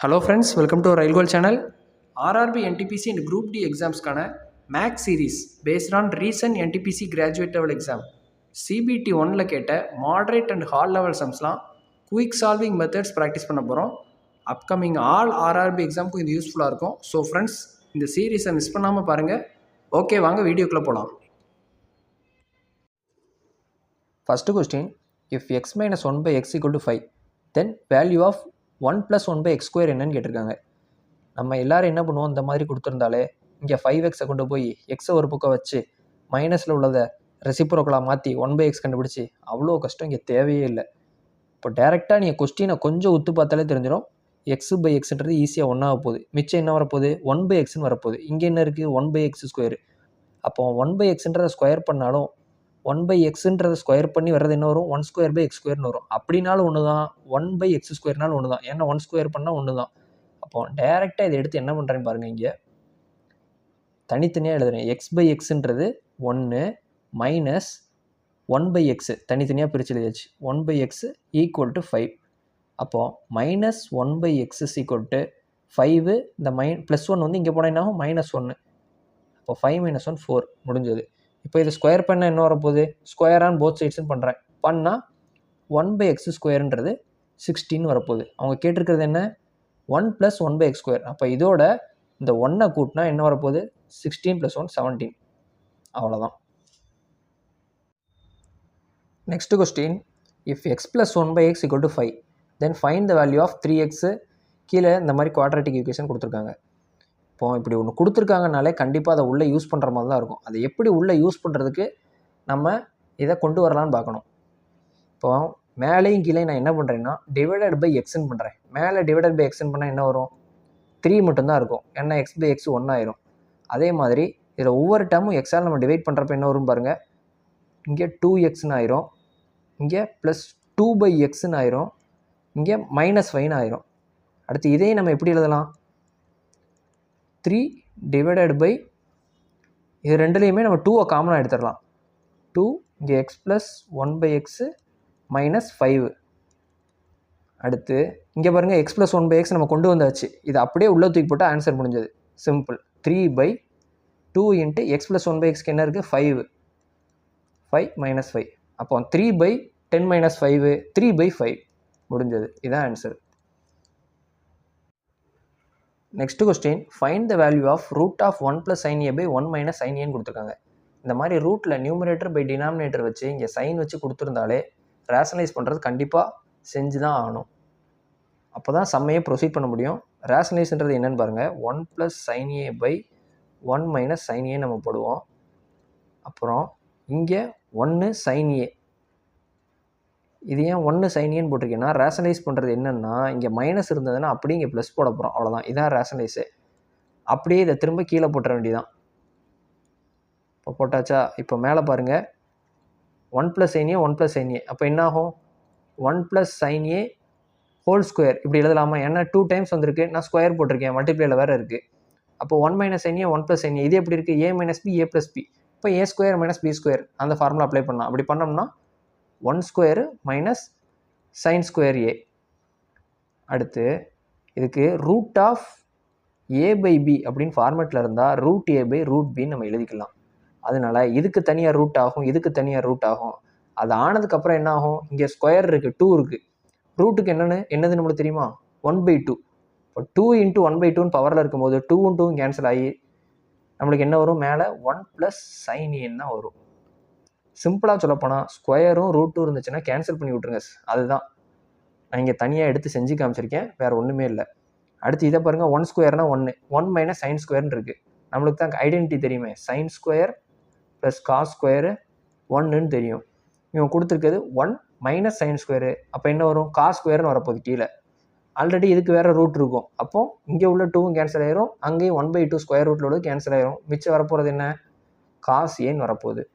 Hello friends, welcome to our Railgoal channel. RRB NTPC and Group D examsக்கான maths series based on recent NTPC graduate level exam CBT 1ல கேட்ட moderate and hard level sumsலாம் quick solving methods practice பண்ண போகிறோம். Upcoming all RRB எக்ஸாமுக்கும் இது யூஸ்ஃபுல்லாக இருக்கும். So friends, இந்த சீரீஸை மிஸ் பண்ணாமல் பாருங்கள். ஓகே, வாங்க வீடியோக்குள்ளே போகலாம். First question, if x minus 1 by x equal to 5, then value of 1 plus 1 by x square என்னன்னு கேட்டிருக்காங்க. நம்ம எல்லோரும் என்ன பண்ணுவோம், இந்த மாதிரி கொடுத்துருந்தாலே இங்கே 5xை கொண்டு போய் எக்ஸை ஒரு பக்கம் வச்சு மைனஸில் உள்ளதை ரெசிப்ரோக்கலாக மாற்றி 1 by x கண்டுபிடிச்சி அவ்வளோ கஷ்டம் இங்கே தேவையே இல்லை. இப்போ டேரெக்டாக நீங்கள் கொஸ்டினை கொஞ்சம் உத்து பார்த்தாலே தெரிஞ்சிடும். எக்ஸு பை எக்ஸுன்றது ஈஸியாக ஒன்றாக போகுது. மிச்சம் என்ன வரப்போகுது, 1 by xன்னு வரப்போகுது. இங்கே என்ன இருக்குது, 1 by x ஸ்கொயரு. அப்போ 1 by xன்றதை ஸ்கொயர் பண்ணாலும் 1 by xன்றதை ஸ்கொயர் பண்ணி வர்றது என்ன வரும், 1 ஸ்கொயர் பை எக்ஸ் ஸ்கொயர்னு வரும். அப்படின்னாலும் ஒன்று தான், 1 by x ஸ்கொயர்னாலும் ஒன்று தான். ஏன்னா 1 ஸ்கொயர் பண்ணால் ஒன்று தான். அப்போ டேரெக்டாக இதை எடுத்து என்ன பண்ணுறேன்னு பாருங்கள். இங்கே தனித்தனியாக எழுதுறேன். எக்ஸ் பை எக்ஸுன்றது 1 மைனஸ் 1 by x தனித்தனியாக பிரித்து எழுதியாச்சு. 1 by x ஈக்குவல் டு 5. அப்போது minus 1 by x is equal to 5. இந்த ப்ளஸ் 1 வந்து இங்கே போனால் என்ன ஆகும், -1. அப்போ 5 - 1 4 முடிஞ்சது. இப்போ இதை ஸ்கொயர் பண்ணால் என்ன வரப்போகுது, ஸ்கொயர் ஆன் போத் சைட்ஸ்ன்னு பண்ணுறேன். பண்ணால் 1 by x ஸ்கொயருன்றது 16 வரப்போகுது. அவங்க கேட்டிருக்கிறது என்ன, 1 + 1 by x ஸ்கொயர். அப்போ இதோட இந்த 1 கூட்டினா என்ன வரப்போகுது, 16 + 1 17. அவ்வளோதான். Next question, if x + 1 by x = 5, then find the value of 3x. கீழே இந்த மாதிரி குவாட்ரேட்டிக் ஈக்குவேஷன் கொடுத்துருக்காங்க. இப்போ இப்படி ஒன்று கொடுத்துருக்காங்கனாலே கண்டிப்பாக அதை உள்ளே யூஸ் பண்ணுற மாதிரி தான் இருக்கும். அதை எப்படி உள்ளே யூஸ் பண்ணுறதுக்கு நம்ம இதை கொண்டு வரலான்னு பார்க்கணும். இப்போ மேலேயும் கீழே நான் என்ன பண்ணுறேன்னா டிவைடட் பை எக்ஸ்ன்னு பண்ணுறேன். மேலே டிவைடட் பை எக்ஸ்ன்னு பண்ணால் என்ன வரும், 3 மட்டும்தான் இருக்கும். ஏன்னா x பை எக்ஸ் 1 ஆயிரும். அதே மாதிரி இதில் ஒவ்வொரு டேர்மும் எக்ஸால் நம்ம டிவைட் பண்ணுறப்ப என்ன வரும் பாருங்கள். இங்கே 2xன்னு ஆயிரும், இங்கே ப்ளஸ் 2 by xன்னு ஆயிரும், இங்கே -5ன்னு ஆயிரும். அடுத்து இதையும் நம்ம எப்படி எழுதலாம், 3 டிவைடட் பை, இது ரெண்டுலேயுமே நம்ம 2 காமனாக எடுத்துடலாம். 2 இங்கே x + 1 by x -5. அடுத்து இங்கே பாருங்கள், x + 1 by x நம்ம கொண்டு வந்தாச்சு. இது அப்படியே உள்ளே தூக்கி போட்டால் ஆன்சர் முடிஞ்சது. சிம்பிள். 3/2 × x + 1 by x என்ன இருக்குது, 5. 5 - 5. அப்போ 3/10 - 5 3/5 முடிஞ்சது. இதுதான் answer. Next question, find the value of root of 1 + sin a by 1 - sin aன்னு கொடுத்துருக்காங்க. இந்த மாதிரி ரூட்டில் நியூமரேட்டர் பை டினாமினேட்டர் வச்சு இங்கே சைன் வச்சு கொடுத்துருந்தாலே ரேஷனலைஸ் பண்ணுறது கண்டிப்பாக செஞ்சு தான் ஆகணும். அப்போ தான் சம்மையே ப்ரொசீட் பண்ண முடியும். ரேஷனலைஸ்ன்றது என்னென்னு பாருங்கள். 1 + sin a by 1 - sin a நம்ம போடுவோம். அப்புறம் இங்கே 1 sin a. இது ஏன் 1 sin aன்னு போட்டிருக்கேன்னா, ரேஷனலைஸ் பண்ணுறது என்னென்னா, இங்கே மைனஸ் இருந்ததுன்னா அப்படியே இங்கே ப்ளஸ் போட போகிறோம். அவ்வளோதான். இதான் ரேஷனலைஸு. அப்படியே இதை திரும்ப கீழே போட்டுற வேண்டியதான். இப்போ போட்டாச்சா. இப்போ மேலே பாருங்கள், 1 + sin a 1 + sin a. அப்போ என்ன ஆகும், 1 + sin a ஹோல் ஸ்கொயர் இப்படி எழுதலாமா. ஏன்னா 2 டைம்ஸ் வந்திருக்கு, நான் ஸ்கொயர் போட்டிருக்கேன், மல்டிப்ளேயில் வேறு இருக்குது. அப்போ 1 - sin a 1 + sin a இது எப்படி இருக்குது, a - b a + b. இப்போ a² - b² அந்த ஃபார்முலா அப்ளை பண்ணலாம். அப்படி பண்ணோம்னா 1² - sin² a. அடுத்து இதுக்கு ரூட் ஆஃப் a/b அப்படின்னு ஃபார்மேட்டில் இருந்தால் ரூட் a/√b நம்ம எழுதிக்கலாம். அதனால இதுக்கு தனியாக ரூட் ஆகும், இதுக்கு தனியாக ரூட் ஆகும். அது ஆனதுக்கப்புறம் என்ன ஆகும், இங்கே ஸ்கொயர் இருக்குது, 2 இருக்குது. ரூட்டுக்கு என்னதுன்னு நம்மளுக்கு தெரியுமா, 1/2. இப்போ 2 × 1/2ன்னு பவரில் இருக்கும்போது 2 × 2 கேன்சல் ஆகி நம்மளுக்கு என்ன வரும், மேலே 1 + sin a தான் வரும். சிம்பிளாக சொல்லப்போனால் ஸ்கொயரும் ரூட்டும் இருந்துச்சுன்னா கேன்சல் பண்ணி விட்ருங்க. அதுதான் நான் இங்கே தனியாக எடுத்து செஞ்சு காமிச்சிருக்கேன், வேறு ஒன்றுமே இல்லை. அடுத்து இதை பாருங்கள், 1² 1 1 - sin² இருக்குது. நம்மளுக்கு தான் ஐடென்டிட்டி தெரியுமே, sin² + cos² 1ன்னு தெரியும். இவங்க கொடுத்துருக்குது 1 - sin². அப்போ என்ன வரும், cos² வரப்போகுது கீழே. ஆல்ரெடி இதுக்கு வேறு ரூட் இருக்கும். அப்போது இங்கே உள்ள 2வும் கேன்சல் ஆயிரும், அங்கேயும் 1/2 ஸ்கொயர் ரூட்டில் உள்ளது கேன்சல் ஆயிரும். மிச்சம் வரப்போகிறது என்ன, cos aன்னு வரப்போகுது.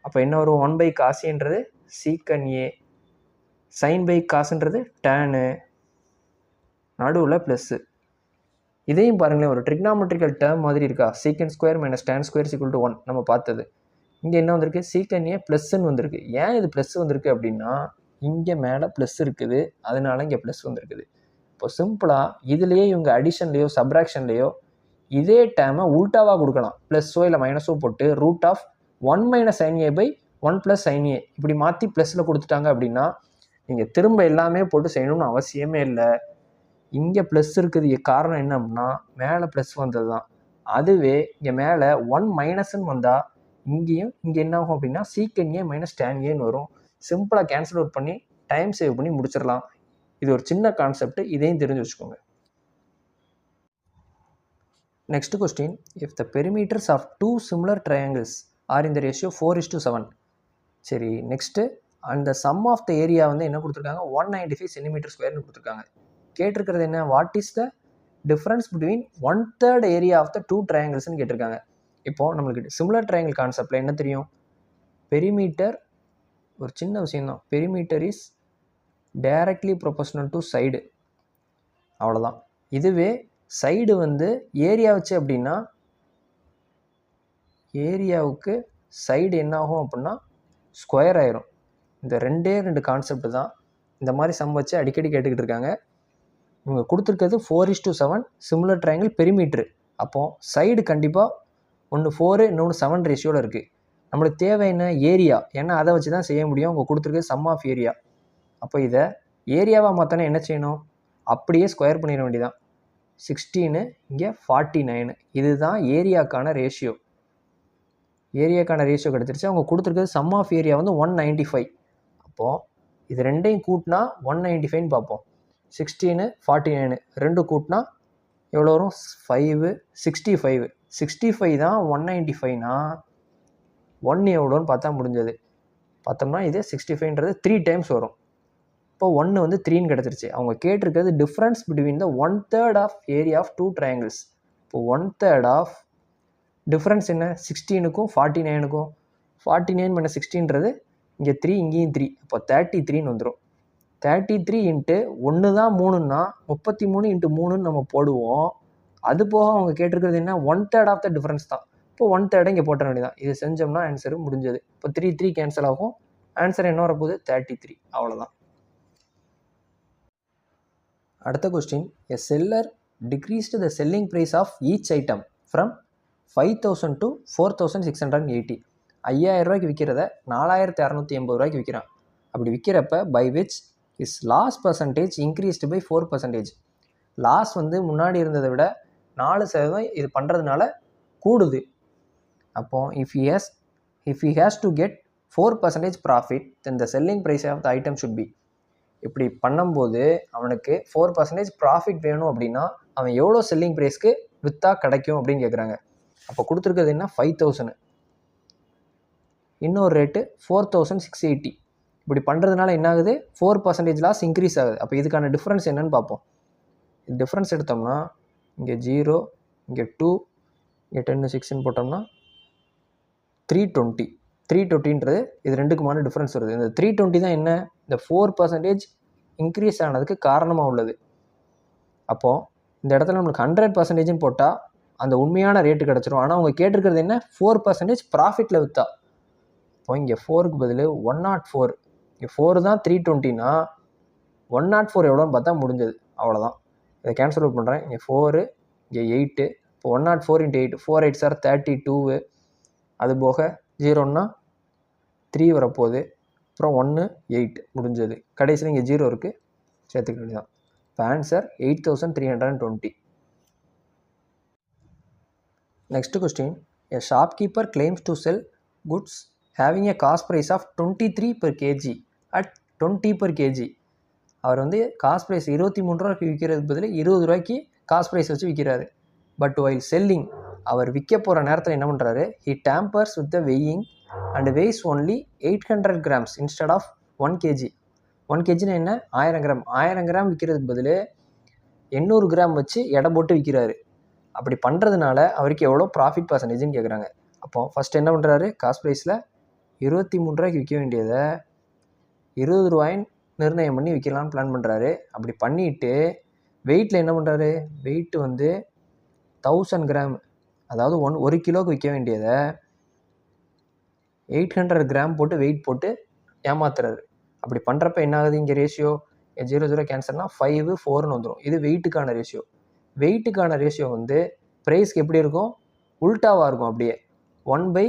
அப்போ என்ன வரும், 1/cos aன்றது sec a, sin/cosன்றது tan, நடுவில் ப்ளஸ்ஸு. இதையும் பாருங்களேன், ஒரு ட்ரிக்னாமெட்ரிக்கல் டேர்ம் மாதிரி இருக்கா. sec² - tan² = 1 நம்ம பார்த்தது. இங்கே என்ன வந்திருக்கு, sec a ப்ளஸ்ன்னு வந்திருக்கு. ஏன் இது ப்ளஸ் வந்திருக்கு அப்படின்னா, இங்கே மேலே ப்ளஸ் இருக்குது, அதனால இங்கே ப்ளஸ் வந்திருக்குது. இப்போ சிம்பிளாக இதுலேயே இவங்க அடிஷன்லேயோ சப்ராக்ஷன்லேயோ இதே டேமை உல்ட்டாவாக கொடுக்கலாம், ப்ளஸ்ஸோ இல்லை மைனஸோ போட்டு root of 1 - sin a by 1 + sin a இப்படி மாற்றி ப்ளஸில் கொடுத்துட்டாங்க அப்படின்னா நீங்கள் திரும்ப எல்லாமே போட்டு செய்யணும்னு அவசியமே இல்லை. இங்கே ப்ளஸ் இருக்குது, காரணம் என்ன அப்படின்னா மேலே ப்ளஸ் வந்தது தான். அதுவே இங்கே மேலே 1 - வந்தால் இங்கேயும் இங்கே என்ன ஆகும் அப்படின்னா சீக்கன் ஏ மைனஸ் tan ஏன்னு வரும். சிம்பிளாக கேன்சல் அவுட் பண்ணி டைம் சேவ் பண்ணி முடிச்சிடலாம். இது ஒரு சின்ன கான்செப்ட், இதையும் தெரிஞ்சு வச்சுக்கோங்க. Next question, if the perimeters of 2 similar triangles are in the ratio 4:7. சரி, நெக்ஸ்ட்டு அந்த சம் ஆஃப் த ஏரியா வந்து என்ன கொடுத்துருக்காங்க, 195 cm² கொடுத்துருக்காங்க. கேட்டிருக்கிறது என்ன, what is the difference between 1/3 area of the 2 triangles கேட்டிருக்காங்க. இப்போது நம்மளுக்கு சிமிலர் ட்ரையாங்கிள் கான்செப்டில் என்ன தெரியும், பெரிமீட்டர் ஒரு சின்ன விஷயம்தான், perimeter is directly proportional to side, அவ்வளோதான். இதுவே சைடு வந்து ஏரியா வச்சு அப்படின்னா ஏரியாவுக்கு சைடு என்ன ஆகும் அப்படின்னா ஸ்கொயர் ஆயிரும். இந்த ரெண்டு கான்செப்ட் தான் இந்த மாதிரி சம் வச்சு அடிக்கடி கேட்டுக்கிட்டு இருக்காங்க. இவங்க கொடுத்துருக்கிறது 4:7 சிமிலர் ட்ரையாங்கிள் பெரிமீட்ரு. அப்போது சைடு கண்டிப்பாக ஒன்று 4 இன்னொன்று 7 ரேஷியோவில் இருக்குது. நம்மளுக்கு தேவை என்ன, ஏரியா, ஏன்னா அதை வச்சு தான் செய்ய முடியும். அவங்க கொடுத்துருக்கிறது சம் ஆஃப் ஏரியா. அப்போ இதை ஏரியாவாக மாற்றினா என்ன செய்யணும், அப்படியே ஸ்கொயர் பண்ணிட வேண்டியதான். 16 இங்கே 49, இதுதான் ஏரியாக்கான ரேஷியோ. ஏரியாக்கான ரேஷியோ கிடச்சிருச்சு. அவங்க கொடுத்துருக்கிறது சம் ஆஃப் ஏரியா வந்து 195. அப்போது இது ரெண்டையும் கூட்டினா 195ன்னு பார்ப்போம். 16 49 ரெண்டு கூட்டினா எவ்வளோ வரும், 5 65. 65 தான் 195னா 1 எவ்வளோன்னு பார்த்தா முடிஞ்சது. பார்த்தோம்னா இது 65ன்றது 3 டைம்ஸ் வரும். இப்போ 1 வந்து 3ன்னு கிடச்சிருச்சு. அவங்க கேட்டிருக்கிறது difference between the 1/3 of area of 2 triangles. இப்போ 1/3 ஆஃப் டிஃப்ரென்ஸ் என்ன, 16க்கும் 49க்கும். 49 - 16ன்றது இங்கே 3, இங்கேயும் 3, அப்போ 33ன்னு வந்துடும். 33 × 1 தான் 3ன்னா 33 × 3ன்னு நம்ம போடுவோம். அது போக அவங்க கேட்டிருக்கிறது என்ன, 1/3 ஆஃப் த டிஃப்ரென்ஸ் தான். இப்போ 1/3 இங்கே போட்ட வேண்டியதான். இது செஞ்சோம்னா ஆன்சரு முடிஞ்சது. இப்போ 3 கேன்சல் ஆகும். ஆன்சர் என்ன வரப்போகுது, 33. அவ்வளோதான். அடுத்த question, a seller decreased the selling price of each item from 5,000 to 4,680. 5,000 ரூபாய்க்கு விற்கிறத 4,680 ரூபாய்க்கு விற்கிறான். அப்படி விற்கிறப்ப by which is loss percentage increased by 4%. Loss வந்து முன்னாடி இருந்ததை விட 4% இது பண்ணுறதுனால கூடுது. அப்போது if he has to get 4% profit then the selling price of the item should be. இப்படி பண்ணும்போது அவனுக்கு 4% ப்ராஃபிட் வேணும் அப்படின்னா அவன் எவ்வளோ செல்லிங் ப்ரைஸ்க்கு விற்றா கிடைக்கும் அப்படின்னு கேட்குறாங்க. அப்போ கொடுத்துருக்கிறது என்ன, 5,000, இன்னொரு ரேட்டு 4,680. இப்படி பண்ணுறதுனால என்ன ஆகுது, 4% லாஸ் இன்க்ரீஸ் ஆகுது. அப்போ இதுக்கான டிஃப்ரென்ஸ் என்னன்னு பார்ப்போம். டிஃப்ரென்ஸ் எடுத்தோம்னா இங்கே 0, இங்கே 2, இங்கே 10 6ன்னு போட்டோம்னா 320. 320ன்றது இது ரெண்டுக்குமான டிஃப்ரென்ஸ் வருது. இந்த 320 தான் என்ன, இந்த 4% இன்க்ரீஸ் ஆனதுக்கு காரணமாக உள்ளது. அப்போது இந்த இடத்துல நம்மளுக்கு 100%ன்னு போட்டால் அந்த உண்மையான ரேட்டு கிடச்சிரும். ஆனால் அவங்க கேட்டிருக்கிறது என்ன, 4% ப்ராஃபிட்டில் விற்றா. இப்போ இங்கே 4க்கு பதில் 104. இங்கே 4 தான் 320னா 104 எவ்வளோன்னு பார்த்தா முடிஞ்சது. அவ்வளோதான். இதை கேன்சல் அவுட் பண்ணுறேன். இங்கே 4, இங்கே 8. இப்போ 104 × 8, 4 8 சார் 32. அது போக 0ன்னா 3 வரப்போகுது. அப்புறம் 1 8 முடிஞ்சது. கடைசியில் இங்கே 0 இருக்குது, சேர்த்துக்க வேண்டியதான். இப்போ answer 8,320. Next question, a shopkeeper claims to sell goods having a cost price of 23 per kg at 20 per kg. அவர் வந்து காஸ்ட் ப்ரைஸ் 23 ரூபாய்க்கு விற்கிறதுக்கு பதில் 20 ரூபாய்க்கு காஸ்ட் ப்ரைஸ் வச்சு விற்கிறாரு. பட் வைல் செல்லிங், அவர் விற்க போகிற நேரத்தில் என்ன பண்ணுறாரு, he tampers with the weighing and weighs only 800 grams instead of 1 kg. 1 kgனா என்ன, 1000 கிராம். 1000 கிராம் விற்கிறதுக்கு பதில் 800 கிராம் வச்சு எடை போட்டு விற்கிறாரு. அப்படி பண்ணுறதுனால அவருக்கு எவ்வளோ ப்ராஃபிட் பர்சன்டேஜ்னு கேட்குறாங்க. அப்போது ஃபஸ்ட் என்ன பண்ணுறாரு, காஸ்ட் ப்ரைஸில் 23 ரூபாய்க்கு விற்க வேண்டியதை 20 ரூபாய்ன்னு நிர்ணயம் பண்ணி விற்கலான்னு பிளான் பண்ணுறாரு. அப்படி பண்ணிவிட்டு வெயிட்டில் என்ன பண்ணுறாரு, வெயிட்டு வந்து 1000 கிராம், அதாவது 1 கிலோவுக்கு விற்க வேண்டியதை 800 கிராம் போட்டு வெயிட் போட்டு ஏமாத்துறாரு. அப்படி பண்ணுறப்ப என்ன ஆகுது, இங்கே ரேஷியோ 0 0 கேன்சல்னா 5 4ன்னு வந்துடும். இது வெயிட்டுக்கான ரேஷியோ. வெயிட்டுக்கான ரேஷியோ வந்து ப்ரைஸ்க்கு எப்படி இருக்கும், உல்ட்டாவாக இருக்கும். அப்படியே 1/,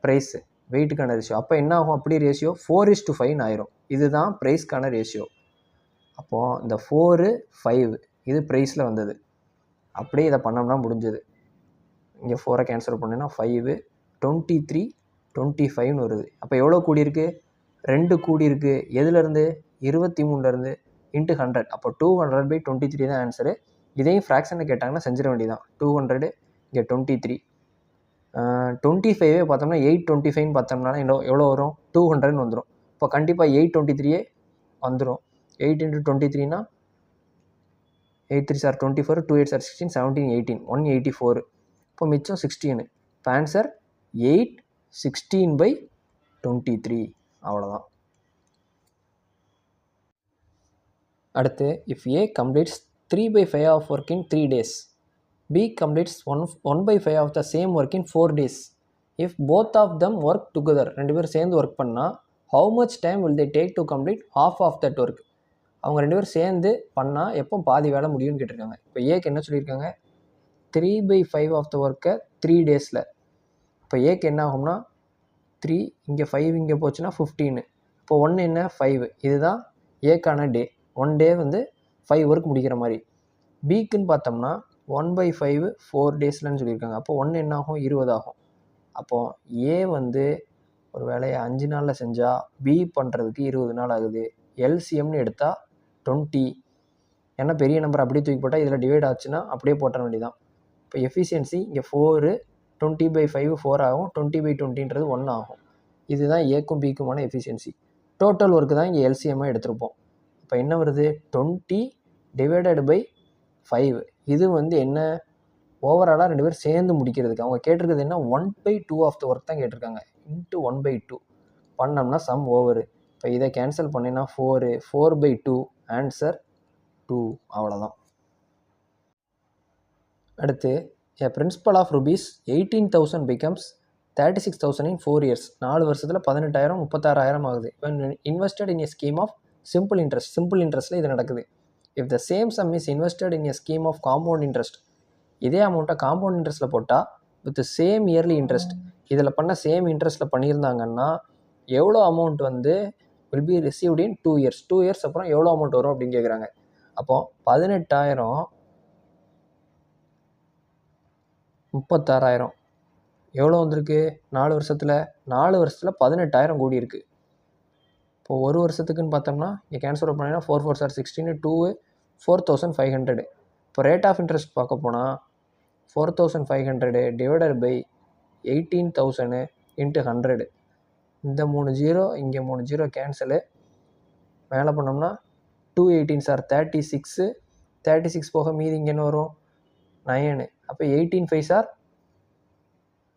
ப்ரைஸு வெயிட்டுக்கான ரேஷியோ. அப்போ என்ன ஆகும், அப்படி ரேஷியோ 4:5 ஆயிரும். இதுதான் ப்ரைஸ்க்கான ரேஷியோ. அப்போது இந்த 4 5 இது ப்ரைஸில் வந்தது. அப்படியே இதை பண்ணோம்னா முடிஞ்சது. இங்கே 4 கேன்சல் பண்ணேன்னா 5 23 25ன்னு வருது. அப்போ எவ்வளோ கூடியிருக்கு, 2 கூடியிருக்கு. எதுலேருந்து, 23லேருந்து இன்ட்டு 100. அப்போ 200/23 தான் ஆன்சரு. இதையும் ஃப்ராக்ஷனில் கேட்டாங்கன்னா செஞ்சிட வேண்டியதான். 200 இங்கே 23 25 பார்த்தோம்னா 825ன்னு பார்த்தோம்னா எவ்வளோ வரும், 200ன்னு வந்துடும். இப்போ கண்டிப்பாக 823 வந்துடும். 8 × 23னா 8 3 சார் 24, 2 8 சார் 16, 17 18 184. இப்போ மிச்சம் 16. இப்போ ஆன்சர் 8/16/23. அவ்வளோதான். அடுத்து, if A completes 3/5 of work in 3 days, B completes 1/5 of the same work in 4 days. If both of them work together, 2 பேரும் சேர்ந்து ஒர்க் பண்ணால் how much time will they take to complete half of that work? அவங்க 2 பேரும் சேர்ந்து பண்ணால் எப்போ பாதி வேலை முடியும்னு கேட்டிருக்காங்க. இப்போ ஏக்கு என்ன சொல்லியிருக்காங்க, 3/5 ஆஃப் த ஒர்க்கை 3 days. இப்போ ஏக்கு என்ன ஆகும்னா 3 இங்கே 5 இங்கே போச்சுன்னா 15. இப்போ 1 என்ன 5. இதுதான் ஏக்கான டே. 1 day வந்து 5 ஒர்க் முடிக்கிற மாதிரி. பிக்குன்னு பார்த்தோம்னா 1/5 4 daysலன்னு சொல்லியிருக்காங்க. அப்போ 1 என்ன ஆகும், 20 ஆகும். அப்போது ஏ வந்து ஒரு வேலையை 5 நாளில் செஞ்சால் பி பண்ணுறதுக்கு 20 நாள் ஆகுது. எல்சிஎம்னு எடுத்தால் 20. ஏன்னா பெரிய நம்பர் அப்படியே தூக்கி போட்டால் இதில் டிவைட் ஆச்சுன்னா அப்படியே போட்ட வேண்டியதான். இப்போ எஃபிஷியன்சி இங்கே 4 20/5 4 ஆகும். 20/20ன்றது 1 ஆகும். இதுதான் ஏக்கும் பிக்குமான எஃபிஷியன்சி. டோட்டல் ஒர்க்கு தான் இங்கே எல்சிஎம்மாக எடுத்திருப்போம். இப்போ என்ன வருது, 20/5. இது வந்து என்ன, ஓவராலாக 2 பேர் சேர்ந்து முடிக்கிறதுக்கு. அவங்க கேட்டிருக்கிறது என்ன, 1/2 ஆஃப் த ஒர்க் தான் கேட்டிருக்காங்க. இன்ட்டு 1/2 பண்ணோம்னா சம் ஓவரு. இப்போ இதை கேன்சல் பண்ணினா 4 4/2 ஆன்சர் 2. அவ்வளோதான். அடுத்து, a principal of rupees 18,000 becomes 36,000 in 4 years. 4 வருஷத்தில் 18,000 36,000 ஆகுது. when invested in a scheme of simple interest. Simple இன்ட்ரெஸ்ட்டில் இது நடக்குது. if the same sum is invested in a scheme of compound interest, இதே அமௌண்ட்டை காம்பவுண்ட் இன்ட்ரெஸ்ட்டில் போட்டால் வித் சேம் இயர்லி இன்ட்ரெஸ்ட், இதில் பண்ண சேம் இன்ட்ரெஸ்ட்டில் பண்ணியிருந்தாங்கன்னா எவ்வளோ அமௌண்ட் வந்து will be received in 2 years. 2 years அப்புறம் எவ்வளோ அமௌண்ட் வரும் அப்படின்னு கேட்குறாங்க. அப்போது 18,000 36,000 எவ்வளோ வந்திருக்கு 4 வருஷத்தில், 4 வருஷத்தில் 18,000 கூடி இருக்குது. இப்போது ஒரு வருஷத்துக்குன்னு பார்த்தோம்னா இங்கே கேன்சல் பண்ணிங்கன்னா 4 4 சார் 16 2 4,500. இப்போ ரேட் ஆஃப் இன்ட்ரெஸ்ட் பார்க்க போனால் 4,500 டிவைடட் பை 18,000 இன்ட்டு 100. இந்த 3 0 இங்கே 3 0 கேன்சலு. மேலே பண்ணோம்னா 218 சார் 36 36 போக மீதி இங்கே என்ன வரும் 9. அப்போ 18 5 சார்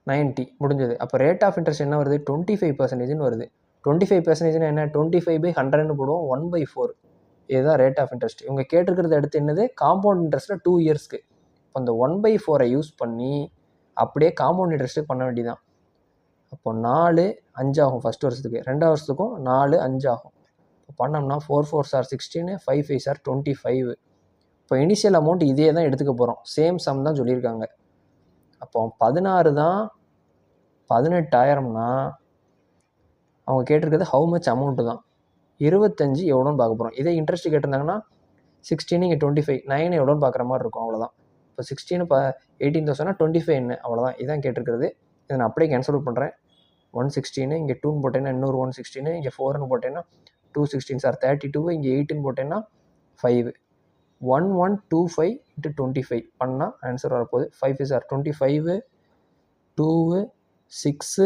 90 முடிஞ்சது. அப்போ ரேட் ஆஃப் இன்ட்ரெஸ்ட் என்ன வருது, 25% வருது. 25% என்ன, 25/100ன்னு போடுவோம். 1/4 இதுதான் ரேட் ஆஃப் இன்ட்ரெஸ்ட். இவங்க கேட்டிருக்கிறது அடுத்து என்னது, காம்பவுண்ட் இன்ட்ரெஸ்ட்டில் 2 yearsக்கு. இப்போ அந்த 1/4 யூஸ் பண்ணி அப்படியே காம்பவுண்ட் இன்ட்ரெஸ்ட்டு பண்ண வேண்டியதான். அப்போ 4 5 ஆகும் ஃபஸ்ட் வருஷத்துக்கு, 2 வருஷத்துக்கும் 4 5 ஆகும். இப்போ பண்ணோம்னா 4 4 சார் 16 5 5 சார் 25. இப்போ இனிஷியல் அமௌண்ட் இதே தான் எடுத்துக்க போகிறோம். சேம் சம் தான் சொல்லியிருக்காங்க. அப்போ 16 தான் 18,000னா அவங்க கேட்டிருக்கிறது ஹவு மச் அமௌண்ட்டு தான். 25 எவ்வளோன்னு பார்க்க போகிறோம். இதே இன்ட்ரெஸ்ட் கேட்டிருந்தாங்கன்னா 16 இங்கே 25 9 எவ்வளோன்னு பார்க்குற மாதிரி இருக்கும். அவ்வளோதான். இப்போ 16 18,000 25 என்ன, அவ்வளோதான். இதான் கேட்டிருக்கிறது. இதை நான் அப்படியே கேன்சல் பண்ணுறேன். 116 இங்கே 2ன்னு போட்டேன்னா இன்னொரு 116 இங்கே 4ன்னு போட்டேன்னா 216 சார் 32 இங்கே 8ன்னு போட்டேன்னா 5 1125 × 25 பண்ணால் ஆன்சர் வரப்போகுது. 5 சார் 25 2 6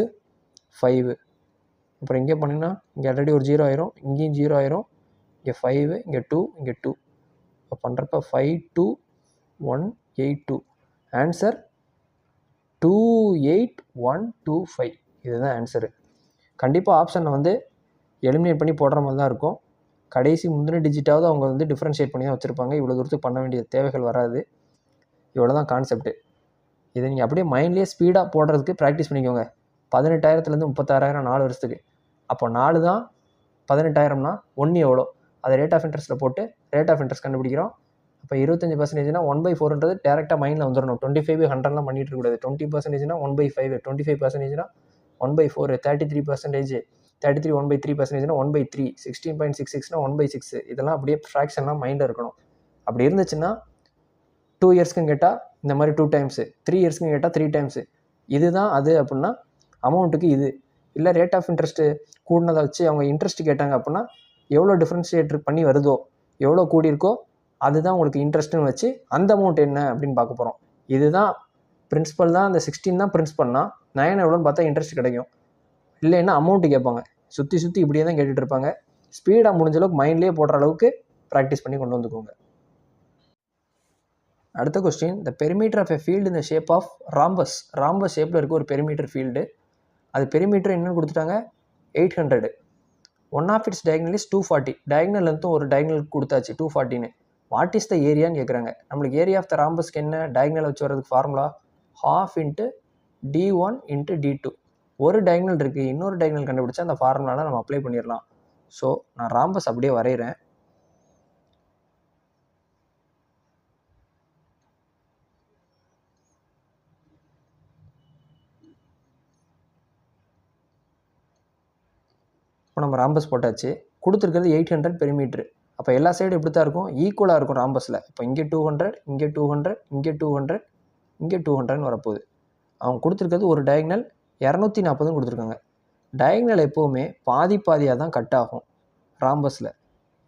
5. அப்புறம் இங்கே பண்ணிங்கன்னா இங்கே ஆல்ரெடி ஒரு 0 ஆயிரும், இங்கேயும் 0 ஆயிரும், இங்கே 5 இங்கே 2 இங்கே 2. இப்போ பண்ணுறப்ப 52182 ஆன்சர் 28125. இதுதான் ஆன்சரு. கண்டிப்பாக ஆப்ஷனில் வந்து எலிமினேட் பண்ணி போடுற மாதிரி தான் இருக்கும். கடைசி முந்தின டிஜிட்டாவது அவங்க வந்து டிஃப்ரென்ஷியேட் பண்ணி தான் வச்சுருப்பாங்க. இவ்வளோ தூரத்துக்கு பண்ண வேண்டிய தேவைகள் வராது. இவ்வளோ தான் கான்செப்ட்டு. இதை நீங்கள் அப்படியே மைண்ட்லேயே ஸ்பீடாக போடுறதுக்கு ப்ராக்டிஸ் பண்ணிக்கோங்க. 18,000 36,000 4 வருஷத்துக்கு. அப்போ 4 தான் 18,000னா 1 எவ்வளோ, அதை ரேட் ஆஃப் இன்ட்ரெஸ்ட்டில் போட்டு ரேட் ஆஃப் இன்ட்ரெஸ்ட் கண்டுபிடிக்கிறோம். அப்போ 25%னா 1/4ன்றது டேரெக்டாக மைண்டில் வந்துடணும். 25/100லாம் பண்ணிட்டு இருக்கக்கூடாது. 20%னா 1/5, 25%னா 1/4, 33%, 33 1/3%னா 1/3, 16.66னா 1/6. இதெல்லாம் அப்படியே ஃப்ராக்ஷன்லாம் மைண்டில் இருக்கணும். அப்படி இருந்துச்சுன்னா 2 இயர்ஸ்க்கும் கேட்டால் இந்த மாதிரி 2 டைம்ஸு, 3 இயர்ஸ்க்கும் கேட்டால் 3 டைம்ஸு. இதுதான் அது அப்படின்னா அமௌண்ட்டுக்கு இது. இல்லை ரேட் ஆஃப் இன்ட்ரெஸ்ட்டு கூடினதை வச்சு அவங்க இன்ட்ரெஸ்ட் கேட்டாங்க அப்படின்னா எவ்வளோ டிஃப்ரென்ஷியேட் பண்ணி வருதோ, எவ்வளோ கூடியிருக்கோ அதுதான் உங்களுக்கு இன்ட்ரெஸ்ட்டுன்னு வச்சு அந்த அமௌண்ட் என்ன அப்படின்னு பார்க்க போகிறோம். இதுதான் பிரின்சிபல் தான். அந்த 16 தான் பிரின்சிபல்னா 9 எவ்வளோன்னு பார்த்தா இன்ட்ரெஸ்ட் கிடைக்கும். இல்லைன்னா அமௌண்ட்டு கேட்பாங்க. சுற்றி இப்படியே தான் கேட்டுட்டு இருப்பாங்க. ஸ்பீடாக முடிஞ்ச அளவுக்கு மைண்ட்லேயே போடுற அளவுக்கு ப்ராக்டிஸ் பண்ணி கொண்டு வந்துக்கோங்க. அடுத்த question, the perimeter of a field இந்த ஷேப் ஆஃப் ராம்பஸ். ராம்பஸ் ஷேப்பில் இருக்க ஒரு பெரிமீட்டர் ஃபீல்டு. அது பெரிமீட்டர் என்னன்னு கொடுத்துட்டாங்க 800. One of its diagonal is 240. Diagonal லென்த்தும் ஒரு டயக்னல் கொடுத்தாச்சு 240ன்னு. வாட் இஸ் த ஏரியான்னு கேட்குறாங்க. நம்மளுக்கு ஏரியா ஆஃப் த ராம்பஸ்க்கு என்ன டயக்னல் வச்சு வரதுக்கு ஃபார்முலா ½ × d1 × d2. ஒரு டயக்னல் இருக்குது, இன்னொரு டயக்னல் கண்டுபிடிச்சா அந்த ஃபார்முலாவில் நம்ம அப்ளை பண்ணிடலாம். ஸோ நான் ராம்பஸ் அப்படியே வரைகிறேன். இப்போ நம்ம ராம்பஸ் போட்டாச்சு. கொடுத்துருக்கிறது 800 பெரிமீட்ரு. அப்போ எல்லா சைடும் எப்படி தான் இருக்கும், ஈக்குவலாக இருக்கும் ராம்பஸில். இப்போ இங்கே 200, இங்கே 200, இங்கே 200, இங்கே 200ன்னு வரப்போகுது. அவங்க கொடுத்துருக்கிறது ஒரு டயக்னல் 240 கொடுத்துருக்காங்க. டயக்னல் எப்போவுமே பாதியாக தான் கட் ஆகும் ராம்பஸில்.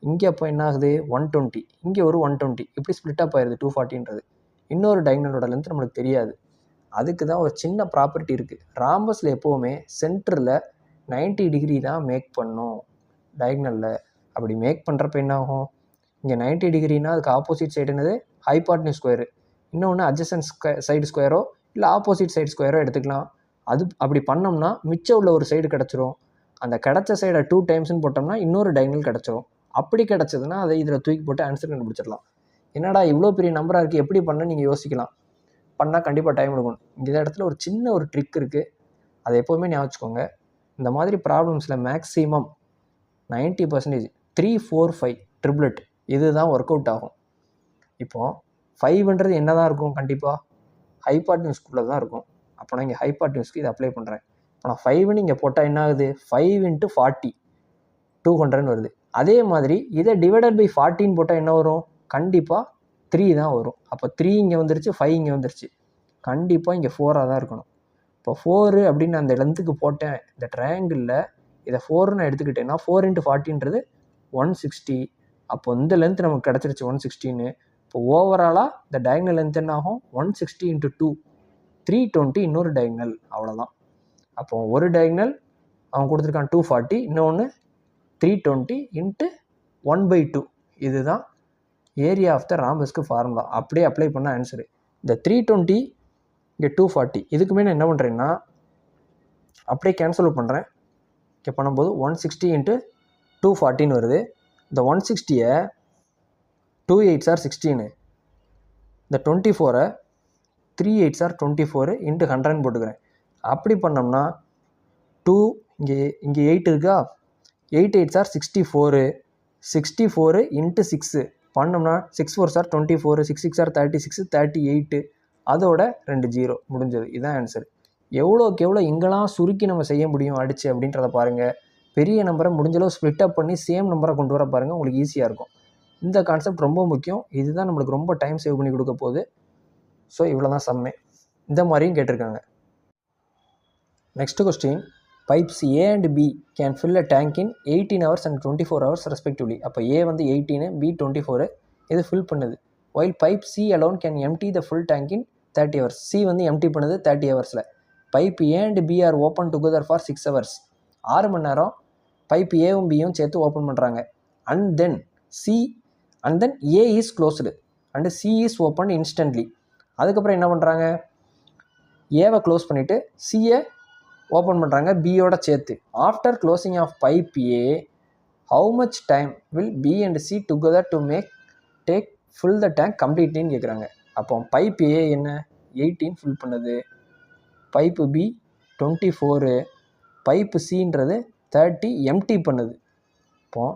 இங்கே அப்போ என்ன ஆகுது 120, இங்கே ஒரு 120, இப்படி ஸ்ப்ளிட் அப் ஆயிடுது 240ன்றது. இன்னொரு டயக்னலோட லென்த் நம்மளுக்கு தெரியாது. அதுக்கு தான் ஒரு சின்ன ப்ராப்பர்ட்டி இருக்குது. ராம்பஸில் எப்போவுமே சென்டரில் 90 டிகிரி தான் மேக் பண்ணும் டயக்னலில். அப்படி மேக் பண்ணுறப்ப என்ன ஆகும், இங்கே 90 டிகிரினா அதுக்கு ஆப்போசிட் சைடு என்னது ஹைபாட்னியூஸ் ஸ்கொயரு. இன்னொன்று அட்ஜசன்ட் சைடு ஸ்கொயரோ இல்லை ஆப்போசிட் சைடு ஸ்கொயரோ எடுத்துக்கலாம். அது அப்படி பண்ணோம்னா மிச்சம் உள்ள ஒரு சைடு கிடச்சிரும். அந்த கிடச்ச சைடை 2 டைம்ஸ்னு போட்டோம்னா இன்னொரு டயக்னல் கிடச்சிரும். அப்படி கிடச்சதுன்னா அதை இதில் தூக்கி போட்டு ஆன்சர் கண்டுபிடிச்சிடலாம். என்னடா இவ்வளோ பெரிய நம்பராக இருக்குது எப்படி பண்ண நீங்கள் யோசிக்கலாம். பண்ணால் கண்டிப்பாக டைம் எடுக்கணும். இந்த இடத்துல ஒரு சின்ன ஒரு ட்ரிக் இருக்குது, அதை எப்போவுமே ஞாபகம் வச்சுக்கோங்க. இந்த மாதிரி ப்ராப்ளம்ஸில் மேக்ஸிமம் 90% 3, 4, 5 ட்ரிப்ளெட் இதுதான் ஒர்க் அவுட் ஆகும். இப்போது 5ன்றது என்ன தான் இருக்கும், கண்டிப்பாக ஹைபாட்னியூஸ்குள்ளே தான் இருக்கும். அப்போ நான் இங்கே ஹைபாட்னியூஸ்க்கு இதை அப்ளை பண்ணுறேன். இப்போ நான் 5ன்னு இங்கே போட்டால் என்ன ஆகுது 5 × 40 200ன்னு வருது. அதே மாதிரி இதை டிவைடட் பை 40ன்னு போட்டால் என்ன வரும், கண்டிப்பாக 3 தான் வரும். அப்போ 3 இங்கே வந்துருச்சு, 5 இங்கே வந்துருச்சு. கண்டிப்பாக இங்கே 4ஆக தான் இருக்கணும். இப்போ 4 அப்படின்னு அந்த லென்த்துக்கு போட்டேன். இந்த ட்ரையாங்கிளில் இதை 4ன்னு எடுத்துக்கிட்டேன்னா 4 × 40ன்றது 160. அப்போ இந்த லென்த் நமக்கு கிடச்சிருச்சு 160ன்னு. இப்போ ஓவராலாக இந்த டயக்னல் லென்த் என்ன ஆகும் 160 × 2 320 இன்னொரு டயக்னல். அவ்வளோதான். அப்போ ஒரு டயக்னல் அவன் கொடுத்துருக்கான் 240, இன்னொன்று 320 × 1/2. இதுதான் ஏரியா ஆஃப் த ராம்பஸ்க்கு ஃபார்முலா. அப்படியே அப்ளை பண்ண ஆன்சரு. இந்த 320 இங்கே 240 இதுக்குமே நான் என்ன பண்ணுறேன்னா அப்படியே கேன்சல் அவுட் பண்ணுறேன். இங்கே பண்ணும்போது 160 × 240ன்னு வருது. இந்த 160-ஐ 2 8s are 16, இந்த 24-ஐ 3 8s are 24 × 100ன்னு போட்டுக்கிறேன். அப்படி பண்ணோம்னா 2 இங்கே 8 இருக்கா, 8 8s are 64, 64 × 6 பண்ணோம்னா 6 4s are 24, 6 6 are 36, 38, அதோட 2 0 முடிஞ்சது. இதுதான் ஆன்சர். எவ்வளோக்கு எவ்வளோ எங்கெல்லாம் சுருக்கி நம்ம செய்ய முடியும் அடிச்சு அப்படின்றத பாருங்கள். பெரிய நம்பரை முடிஞ்சளவு ஸ்ப்ளிட் அப் பண்ணி சேம் நம்பரை கொண்டு வர பாருங்கள், உங்களுக்கு ஈஸியாக இருக்கும். இந்த கான்செப்ட் ரொம்ப முக்கியம். இதுதான் நம்மளுக்கு ரொம்ப டைம் சேவ் பண்ணி கொடுக்க போகுது. ஸோ இவ்வளோ தான் சம்மே. இந்த மாதிரியும் கேட்டிருக்காங்க. Next question, pipes A and B can fill a tank in 18 hours and 24 hours respectively. அப்போ A வந்து 18, B 24 இது ஃபில் பண்ணுது. While pipe C alone can empty the full tank in 30 hours. C வந்து எம்டி பண்ணுது 30 ஹவர்ஸில். Pipe A and B are open together for 6 hours. 6 மணி நேரம் பைப் ஏவும் பியும் சேர்த்து ஓப்பன் பண்ணுறாங்க. And then A is closed and C is opened instantly. அதுக்கப்புறம் என்ன பண்ணுறாங்க, ஏவை க்ளோஸ் பண்ணிவிட்டு சியை ஓப்பன் பண்ணுறாங்க பியோட சேர்த்து. After closing of pipe A how much time will B and C together to take full the tank கம்ப்ளீட்லின்னு கேட்குறாங்க. அப்போ பைப் ஏ என்ன 18 ஃபில் பண்ணுது, பைப்பு B 24, பைப்பு சின்றது 30 எம்டி பண்ணுது. இப்போது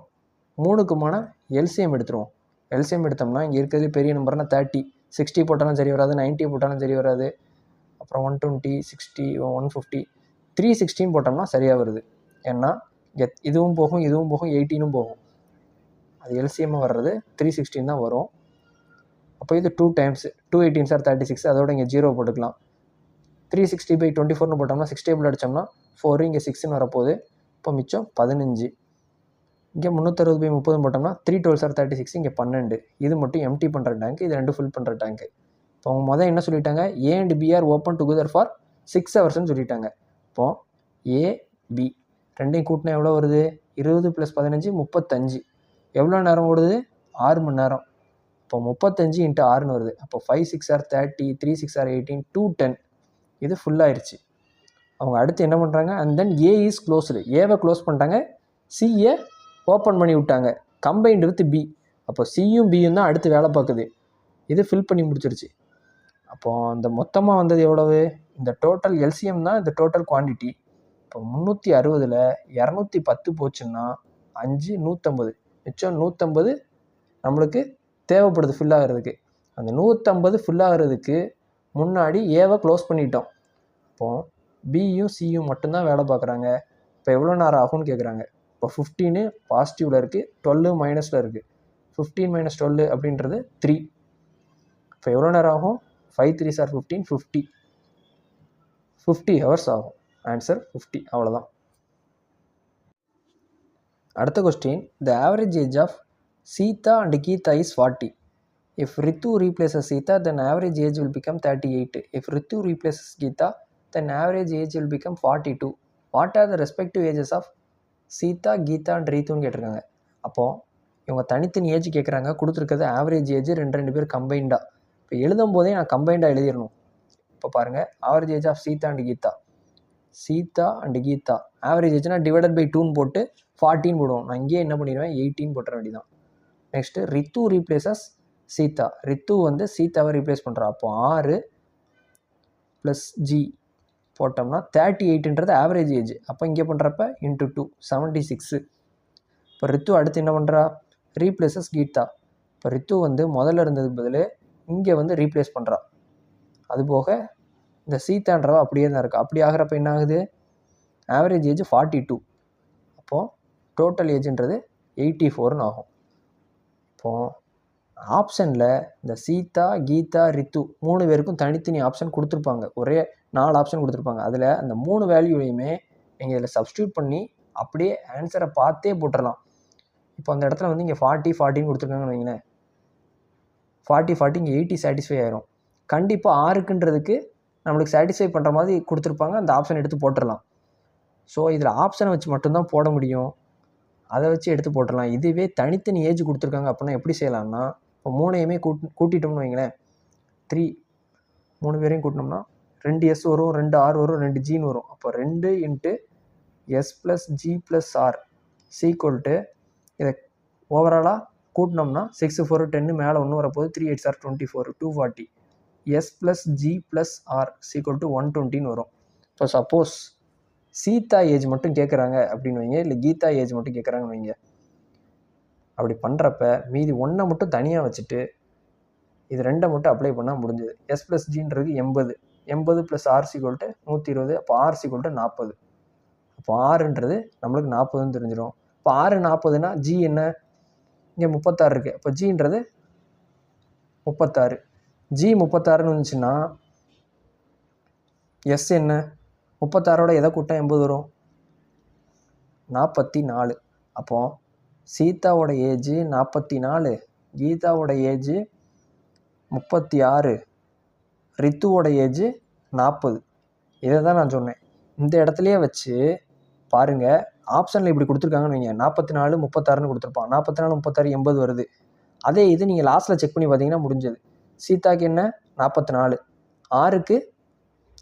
3க்குமான எல்சிஎம் எடுத்துருவோம். எல்சிஎம் எடுத்தோம்னா இங்கே இருக்கிறதுலே பெரிய நம்பர்னா 30, 60 போட்டாலும் சரி வராது, 90 போட்டாலும் சரி வராது, அப்புறம் 120, 60, 150, 316 போட்டோம்னா சரியாக வருது. ஏன்னா இதுவும் போகும், இதுவும் போகும், 18ம் போகும். அது எல்சிஎம்மாக வர்றது 316 தான் வரும். அப்போ இது 2 டைம்ஸ் 218 சார் 36, அதோட இங்கே 0 போட்டுக்கலாம். 360/24 போட்டோம்னா 6 டேபிள் அடித்தோம்னா 4, இங்கே 6ன்னு வரப்போகுது. இப்போ மிச்சம் 15. இங்கே 360/30 போட்டோம்னா 312 சார் 36, இங்கே 12. இது மட்டும் எம்டி பண்ணுற டேங்க், இது 2 ஃபில் பண்ணுற டேங்க்கு. இப்போ அவங்க முதல் என்ன சொல்லிட்டாங்க, A and B are open together for 6 ஹவர்ஸ்ன்னு சொல்லிட்டாங்க. இப்போது ஏ பி ரெண்டையும் கூட்டினா எவ்வளோ வருது, 20 + 15 35. எவ்வளோ நேரம் ஓடுது, 6 மணி நேரம். இப்போ 35 × 6ன்னு வருது. அப்போ 5 6 ஆர் 30, 3 6 ஆர் 18, 2 10. இது ஃபுல்லாகிடுச்சு. அவங்க அடுத்து என்ன பண்ணுறாங்க, and then A is closed, ஏவை க்ளோஸ் பண்ணிட்டாங்க, சியை ஓப்பன் பண்ணி விட்டாங்க, கம்பைன்டு வித் பி. அப்போ சியும் பியும் தான் அடுத்து வேலை பார்க்குது. இது ஃபில் பண்ணி முடிச்சிருச்சு. அப்போது அந்த மொத்தமாக வந்தது எவ்வளவு, இந்த டோட்டல் எல்சிஎம் தான் இந்த டோட்டல் குவான்டிட்டி. இப்போ 360ல் 210 போச்சுன்னா 5 150, மிச்சம் 150 நம்மளுக்கு தேவைப்படுது ஃபில் ஆகிறதுக்கு. அந்த 150 ஃபில் ஆகிறதுக்கு முன்னாடி ஏவை க்ளோஸ் பண்ணிட்டோம். இப்போது பியும் சியும் மட்டும்தான் வேலை பார்க்குறாங்க. இப்போ எவ்வளோ நேரம் ஆகும்னு கேட்குறாங்க. இப்போ 15 பாசிட்டிவில் இருக்குது, 12 மைனஸில் இருக்குது. 15 - 12 அப்படின்றது 3. இப்போ எவ்வளோ நேரம் ஆகும், 5 3 சார் 15, 50 ஹவர்ஸ் ஆகும். ஆன்சர் 50. அவ்வளோதான். அடுத்த question, the average age of Sita and Gita is 40. If Ritu replaces Sita, then average age will become 38. If Ritu replaces Geeta, then average age will become 42. What are the respective ages of Sita, Geeta and Rituன்னு கேட்டிருக்காங்க. அப்போது இவங்க தனித்தனி age கேட்குறாங்க, கொடுத்துருக்கிறது average age ரெண்டு பேர் கம்பைண்டாக. இப்போ எழுதும் போதே நான் கம்பைண்டாக எழுதிடணும். இப்போ பாருங்கள், average age of Sita and Gita, Sita and Gita average ஏஜ்னா டிவைடட் பை 2ன்னு போட்டு 40 போடுவோம். நான் இங்கேயே என்ன பண்ணிடுவேன், 18 போட்டுற வேண்டியதான். நெக்ஸ்ட்டு ரித்து ரீப்ளேசஸ் சீதா, ரித்து வந்து சீதாவை ரீப்ளேஸ் பண்ணுறா. அப்போ 6 + G போட்டோம்னா 38ன்றது ஆவரேஜ் ஏஜ். அப்போ இங்கே பண்ணுறப்ப × 2 76. இப்போ ரித்து அடுத்து என்ன பண்ணுறா, ரீப்ளேசஸ் கீதா. இப்போ ரித்து வந்து முதல்ல இருந்ததுக்கு பதில் இங்கே வந்து ரீப்ளேஸ் பண்ணுறா. அதுபோக இந்த சீதான்றவ அப்படியே தான் இருக்குது. அப்படி ஆகிறப்ப என்ன ஆகுது, ஆவரேஜ் ஏஜ் 42. அப்போது டோட்டல் ஏஜ்ன்றது 84ன்னு ஆகும். இப்போது ஆப்ஷனில் இந்த சீதா, கீதா, ரித்து 3 பேருக்கும் தனித்தனி ஆப்ஷன் கொடுத்துருப்பாங்க. ஒரே 4 ஆப்ஷன் கொடுத்துருப்பாங்க. அதில் அந்த 3 வேல்யூலையுமே நீங்கள் இதில் சப்ஸ்டியூட் பண்ணி அப்படியே ஆன்சரை பார்த்தே போட்டுடலாம். இப்போ அந்த இடத்துல வந்து இங்கே 40 40ன்னு கொடுத்துருக்காங்கன்னு வைங்களேன், 40 40 இங்கே 80 சாட்டிஸ்ஃபை ஆயிரும். கண்டிப்பாக 6க்குன்றதுக்கு நம்மளுக்கு சாட்டிஸ்ஃபை பண்ணுற மாதிரி கொடுத்துருப்பாங்க, அந்த ஆப்ஷன் எடுத்து போட்டுடலாம். ஸோ இதில் ஆப்ஷனை வச்சு மட்டும்தான் போட முடியும், அதை வச்சு எடுத்து போட்டுடலாம். இதுவே தனித்தனி ஏஜ் கொடுத்துருக்காங்க அப்படின்னா எப்படி செய்யலாம்னா, இப்போ 3ஐயுமே கூட்டிட்டோம்னு வைங்களேன், 3 3 பேரையும் கூட்டினோம்னா 2 S வரும், 2 R வரும், 2 Gன்னு வரும். அப்போ 2 × S + G + R = இதை ஓவராலாக கூட்டினோம்னா 6 4 10, மேலே ஒன்று வரப்போது 3 8 are 24, 240. S + G + R = 120ன்னு வரும். இப்போ சப்போஸ் சீதா ஏஜ் மட்டும் கேட்குறாங்க அப்படின்னு வைங்க, இல்லை கீதா ஏஜ் மட்டும் கேட்குறாங்கன்னு வைங்க, அப்படி பண்ணுறப்ப மீதி 1 மட்டும் தனியாக வச்சுட்டு இது 2 மட்டும் அப்ளை பண்ணால் முடிஞ்சது. S + Gன்றது 80, 80 + R = 120. அப்போ R = 40. அப்போ Rன்றது நம்மளுக்கு 40ன்னு தெரிஞ்சிடும். இப்போ R 40னா G என்ன, இங்கே 36 இருக்குது. அப்போ Gன்றது 36. G 36ன்னு வந்துச்சுன்னா S என்ன, 36ஓட எதை கூட்டா 80 வரும், 44. அப்போது சீதாவோட ஏஜ் 44, கீதாவோட ஏஜ் 36, ரித்துவோட ஏஜ் 40. இதை தான் நான் சொன்னேன். இந்த இடத்துலையே வச்சு பாருங்கள், ஆப்ஷனில் இப்படி கொடுத்துருக்காங்கன்னு வைங்க, 44 36ன்னு கொடுத்துருப்பான். 44 36 80 வருது. அதே இது நீங்கள் லாஸ்ட்டில் செக் பண்ணி பார்த்தீங்கன்னா முடிஞ்சது. சீதாக்கு என்ன 44, ஆருக்கு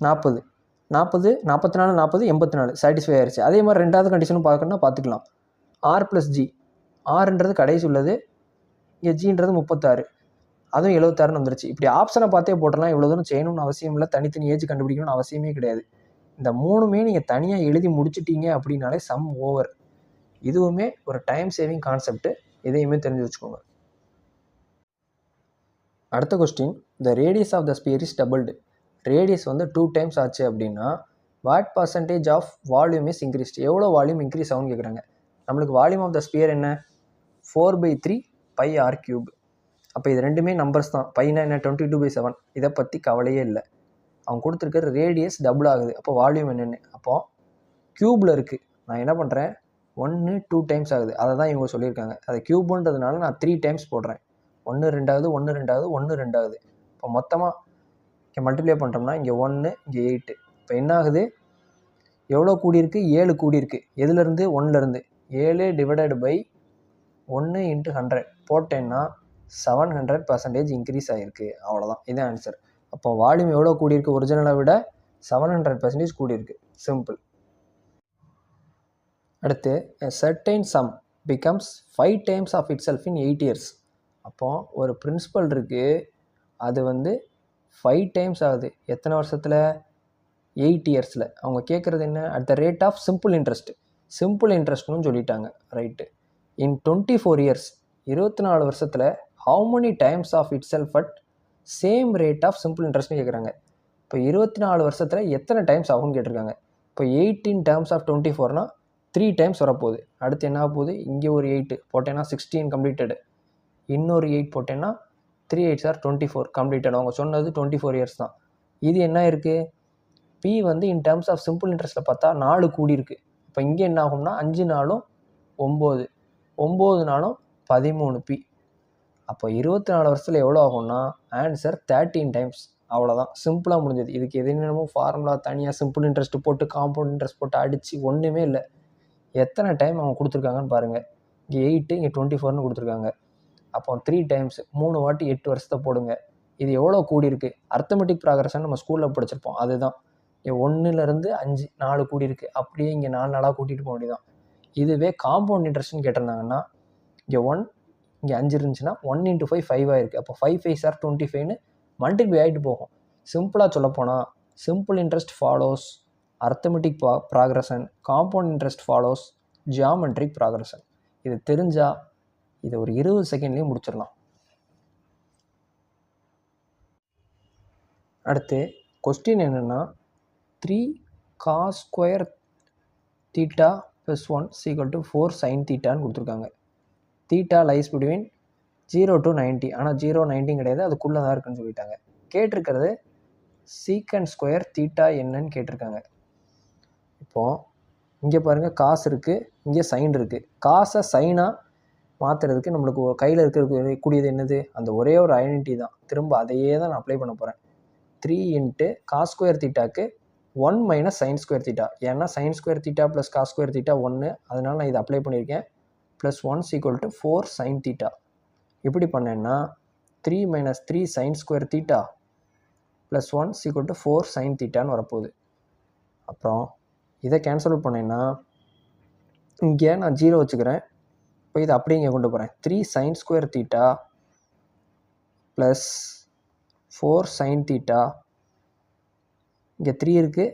40, 40 44 40 84 சாட்டிஸ்ஃபை ஆயிடுச்சு. அதே மாதிரி ரெண்டாவது கண்டிஷனும் பார்க்கணும்னா பார்த்துக்கலாம். R + G, Rன்றது கடைசி உள்ளது, இங்கே Gன்றது 36, அதுவும் 76ன்னு வந்துருச்சு. இப்படி ஆப்ஷனை பார்த்தே போட்டலாம். இவ்வளோ தூரம் செய்யணும்னு அவசியம் இல்லை, தனித்தனி ஏஜ் கண்டுபிடிக்கணும்னு அவசியமே கிடையாது. இந்த 3மே நீங்கள் தனியாக எழுதி முடிச்சிட்டீங்க அப்படின்னாலே சம் ஓவர். இதுவுமே ஒரு டைம் சேவிங் கான்செப்ட்டு. இதையுமே தெரிஞ்சு வச்சுக்கோங்க. அடுத்த question, the radius of the sphere is doubled. Radius வந்து 2 டைம்ஸ் ஆச்சு அப்படின்னா what percentage of volume is increased? எவ்வளோ வால்யூம் இன்க்ரீஸ் ஆகும்னு கேட்குறாங்க. நம்மளுக்கு வால்யூம் ஆஃப் த ஸ்பியர் என்ன? 4/3 பை ஆர் கியூப். அப்போ இது ரெண்டுமே நம்பர்ஸ் தான். பைனா என்ன? 22/7. இதை பற்றி கவலையே இல்லை. அவங்க கொடுத்துருக்கிற ரேடியஸ் டபுள் ஆகுது. அப்போ வால்யூம் என்னென்னு, அப்போது க்யூப்பில் இருக்குது. நான் என்ன பண்ணுறேன், 1 2 டைம்ஸ் ஆகுது. அதை தான் இவங்க சொல்லியிருக்காங்க. அதை க்யூப்ன்றதுனால நான் 3 டைம்ஸ் போடுறேன். 1 2 1 2 1 2. இப்போ மொத்தமாக இங்கே மல்டிப்ளை பண்ணுறோம்னா இங்கே 1 இங்கே 8. இப்போ என்ன ஆகுது, எவ்வளோ கூடியிருக்கு? 7 கூடியிருக்கு. எதுலேருந்து? 1லேருந்து. 7 டிவைடட் பை 1 × 100 போட்டேன்னா 700% இன்க்ரீஸ் ஆகிருக்கு. அவ்வளோதான், இதுதான் ஆன்சர். அப்போ வால்யூம் எவ்வளோ கூடியிருக்கு? ஒரிஜினலை விட 700% கூடியிருக்கு. சிம்பிள். அடுத்து, a certain sum becomes 5 times of itself in 8 years. அப்போது ஒரு பிரின்சிபல் இருக்குது, அது வந்து 5 டைம்ஸ் ஆகுது. எத்தனை வருஷத்தில்? 8 இயர்ஸில். அவங்க கேட்குறது என்ன? At the rate of simple interest. Simple இன்ட்ரெஸ்ட்னு சொல்லிட்டாங்க. ரைட்டு. இன் 24 இயர்ஸ், 24 வருஷத்தில் how many times of itself at same rate of simple இன்ட்ரெஸ்ட்னு கேட்குறாங்க. இப்போ 24 வருஷத்தில் எத்தனை டைம்ஸ் ஆகும்னு கேட்டிருக்காங்க. இப்போ 18 டேர்ம்ஸ் ஆஃப் 24னா 3 டைம்ஸ் வரப்போகுது. அடுத்து என்ன ஆக போகுது? இங்கே ஒரு 8 போட்டேன்னா 16 கம்ப்ளீட்டடு. இன்னொரு 8 போட்டேன்னா 3 8s are 24 கம்ப்ளீட்டட். அவங்க சொன்னது 24 இயர்ஸ் தான். இது என்ன இருக்குது? பி வந்து இன் டேர்ம்ஸ் ஆஃப் சிம்பிள் இன்ட்ரெஸ்ட்டில் பார்த்தா 4 கூடி இருக்குது. இப்போ இங்கே என்ன ஆகும்னா 5 நாளும் 9, 9 நாளும் 13 பி. அப்போ 24 வருஷத்தில் எவ்வளோ ஆகும்னா ஆன்சர் 13 டைம்ஸ். அவ்வளோதான், சிம்பிளாக முடிஞ்சது. இதுக்கு எது என்னமோ ஃபார்முலா தனியாக சிம்பிள் இன்ட்ரெஸ்ட் போட்டு காம்பவுண்ட் இன்ட்ரெஸ்ட் போட்டு அடித்து ஒன்றுமே இல்லை. எத்தனை டைம் அவங்க கொடுத்துருக்காங்கன்னு பாருங்கள். இங்கே 8 இங்கே 24னு கொடுத்துருக்காங்க. அப்போ 3 டைம்ஸ் 3 வாட்டி 8 வருஷத்தை போடுங்க. இது எவ்வளோ கூடியிருக்கு? அர்த்தமெட்டிக் ப்ராக்ரஷன் நம்ம ஸ்கூலில் படிச்சிருப்போம். அதுதான் இங்கே 1லேருந்து 5 4 கூடியிருக்கு. அப்படியே இங்கே 4 நாளாக கூட்டிகிட்டு போக வேண்டியதான். இதுவே காம்பவுண்ட் இன்ட்ரெஸ்ட்னு கேட்டிருந்தாங்கன்னா இங்கே 1 இங்கே 5 இருந்துச்சுன்னா 1 × 5 5 ஆயிருக்கு. அப்போ 5 5s are 25ன்னு மல்டிப்ளை ஆகிட்டு போகும். சிம்பிளாக சொல்லப்போனால் simple interest follows arithmetic progression, compound interest follows geometric progression. இது தெரிஞ்சால் இதை ஒரு 20 செகண்ட்லேயே முடிச்சிடலாம். அடுத்து கொஸ்டின் என்னென்னா 3 cos square theta plus 1 = 4 sin thetaன்னு கொடுத்துருக்காங்க. Theta lies between 0 to 90. ஆனால் 0 90 கிடையாது, அதுக்குள்ளே தான் இருக்குன்னு சொல்லிட்டாங்க. கேட்டிருக்கிறது சீக்கண்ட் ஸ்கொயர் தீட்டா என்னன்னு கேட்டிருக்காங்க. இப்போது இங்கே பாருங்கள், காசு இருக்குது, இங்கே சைன் இருக்குது. காசை சைனாக மாற்றுறதுக்கு நம்மளுக்கு கையில் இருக்கக்கூடியது என்னது? அந்த ஒரே ஒரு ஐடென்டிட்டி தான். திரும்ப அதையே தான் நான் அப்ளை பண்ண போகிறேன். 3 × cos square தீட்டாக்கு 1 - sin square theta. ஏன்னா sin square theta plus cos square theta 1, அதனால நான் இதை அப்ளை பண்ணியிருக்கேன். Plus 1 = 4 sin theta. இப்படி பண்ணேன்னா 3 - 3 sin square theta plus 1 = 4 sin தீட்டான்னு வரப்போகுது. அப்புறம் இதை கேன்சல் பண்ணேன்னா இங்கே நான் 0 வச்சுக்கிறேன். இப்போ இதை அப்படியே இங்கே கொண்டு போகிறேன். 3 sin square theta plus 4 sin theta. இங்கே 3 இருக்குது,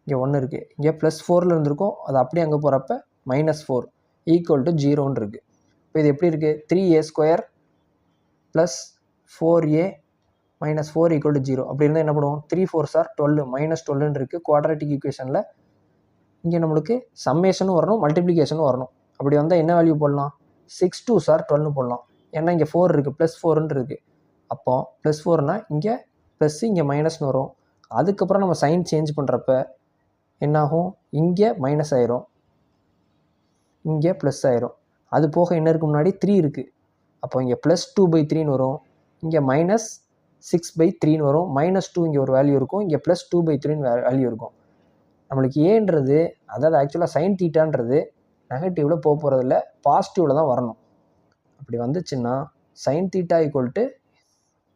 இங்கே 1 இருக்குது, இங்கே ப்ளஸ் 4ல் இருந்திருக்கும், அது அப்படியே அங்கே போகிறப்ப -4 = 0ன்னு இருக்குது. இப்போ இது எப்படி இருக்குது? 3a² plus 4a - 4 = 0. அப்படி இருந்தால் என்ன பண்ணுவோம்? 3 4s are 12 -12ன்னு இருக்குது. குவாட்ரேட்டிக் ஈக்குவேஷனில் இங்கே நம்மளுக்கு சம்மேஷனும் வரணும், மல்டிப்ளிகேஷனும் வரணும். அப்படி வந்தால் என்ன வேல்யூ போடலாம்? 6 2s are 12ன்னு போடலாம். ஏன்னா இங்கே 4 இருக்குது, ப்ளஸ் 4ன்னு இருக்குது. அப்போ ப்ளஸ் 4னால் இங்கே ப்ளஸ் இங்கே மைனஸ்னு வரும். அதுக்கப்புறம் நம்ம சைன் சேஞ்ச் பண்ணுறப்ப என்னாகும்? இங்கே மைனஸ் ஆயிரும், இங்கே ப்ளஸ் ஆயிரும். அது போக என்ன இருக்குது? முன்னாடி 3 இருக்குது. அப்போ இங்கே ப்ளஸ் 2/3ன்னு வரும், இங்கே -6/3ன்னு வரும். -2 இங்கே ஒரு வேல்யூ இருக்கும், இங்கே ப்ளஸ் 2/3ன்னு வேல்யூ இருக்கும். நம்மளுக்கு ஏன்றது, அதாவது ஆக்சுவலாக சைன் தீட்டான்றது நெகட்டிவில் போக போகிறதில்ல, பாசிட்டிவில் தான் வரணும். அப்படி வந்துச்சுன்னா சைன் தீட்டா =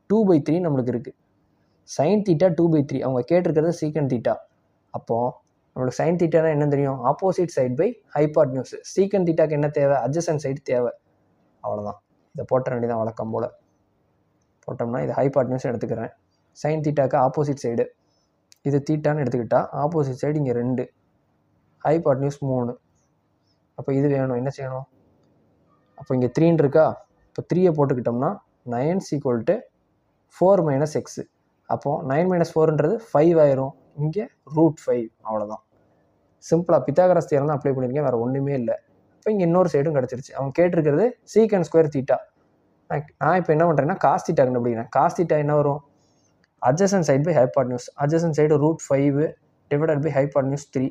2/3 நம்மளுக்கு இருக்குது. Sine theta 2/3. அவங்க கேட்டிருக்கிறது சீக்கண்ட் தீட்டா. அப்போது நம்மளுக்கு சைன் தீட்டானா என்ன தெரியும்? Opposite side by hypotenuse. Secant தீட்டாக்கு என்ன தேவை? அட்ஜசன்ட் சைடு தேவை. அவ்வளோதான். இதை போட்ட வேண்டியதான் வழக்கம் போல். போட்டோம்னா இது ஹைபாட்னியூஸ் எடுத்துக்கிறேன். சைன் தீட்டாக்கு ஆப்போசிட் சைடு இது தீட்டான்னு எடுத்துக்கிட்டால் ஆப்போசிட் சைடு இங்கே 2, ஹைபாட்னியூஸ் 3. அப்போ இது வேணும், என்ன செய்யணும்? அப்போ இங்கே 3 இருக்கா, இப்போ 3 போட்டுக்கிட்டோம்னா 9 = 4 - x. அப்போது 9 - 4ன்றது 5 ஆயிரும். இங்கே √5. அவ்வளோதான். சிம்பிளாக பித்தாகரஸ் தியரம் தான் அப்ளை பண்ணியிருக்கேன், வேறு ஒன்றுமே இல்லை. இப்போ இங்கே இன்னொரு சைடும் கிடச்சிருச்சு. அவங்க கேட்டிருக்கிறது sec²θ. நான் இப்போ என்ன பண்ணுறேன்னா cos θ கண்டுபிடிக்கிறேன். cos θ என்ன வரும், adjacent side by hypotenuse. adjacent side √5 divided by hypotenuse 3.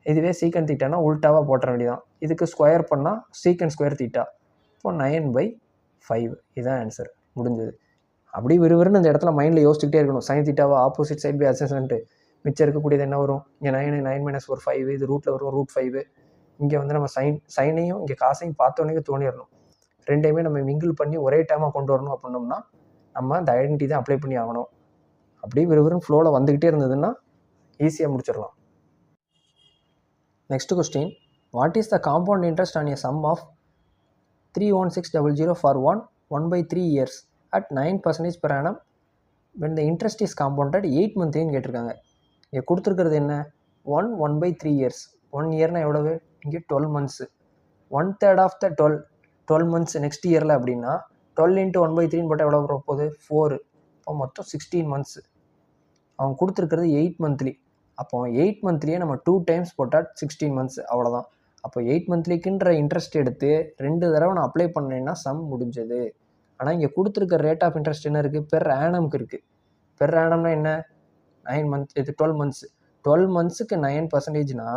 இதுவே சீக்கன் தீட்டானா உல்ட்டாவாக போட்ட வேண்டியதான். இதுக்கு ஸ்கொயர் பண்ணால் sec²θ. இப்போ 9/5. இதுதான் ஆன்சர். முடிஞ்சது. அப்படி விறுவிறுன்னு இந்த இடத்துல மைண்டில் யோசிச்சுக்கிட்டே இருக்கணும். sin θவை ஆப்போசிட் சைட் பை அட்ஜசன்ட்டு. மிச்சம் இருக்கக்கூடியது என்ன வரும், இங்கே 9 9 - 4 5. இது ரூட்டில் வரும் √5. இங்கே வந்து நம்ம சைனையும் இங்கே காசையும் பார்த்தோன்னே தோணிடணும். ரெண்டையுமே நம்ம மிங்கிள் பண்ணி ஒரே டைமாக கொண்டு வரணும் அப்படின்னோம்னா நம்ம அந்த ஐடென்டிட்டி தான் அப்ளை பண்ணி ஆகணும். அப்படியே விறுவிறுன்னு ஃப்ளோவில் வந்துக்கிட்டே இருந்ததுன்னா ஈஸியாக முடிச்சிடலாம். Next question, what is the compound interest on a sum of 31600 for 1/3 years at 9% per annum when the interest is compounded 8 months கேட்டிருக்காங்க. இங்கே கொடுத்துருக்கிறது என்ன, 1/3 இயர்ஸ். 1 இயர்னால் எவ்வளவு, இங்கே 12 months. 1/3 ஆஃப் த 12 months நெக்ஸ்ட் இயரில் அப்படின்னா 12 × 1/3 போட்டால் எவ்வளோ வர போகுது, 4. இப்போ மொத்தம் 16 months. அவங்க கொடுத்துருக்கிறது 8 monthly. அப்போ 8 monthlyயே நம்ம 2 times போட்டால் 16 months. அவ்வளோதான். அப்போ 8 monthlyக்குன்ற இன்ட்ரெஸ்ட் எடுத்து 2 தடவை நான் அப்ளை பண்ணேன்னா சம் முடிஞ்சது. ஆனால் இங்கே கொடுத்துருக்க ரேட் ஆஃப் இன்ட்ரெஸ்ட் என்ன இருக்குது, பெர் ஆனம்க்கு இருக்குது. பெர் ஆனம்னா என்ன, 9 months, இது 12 months. 12 monthsக்கு 9%னா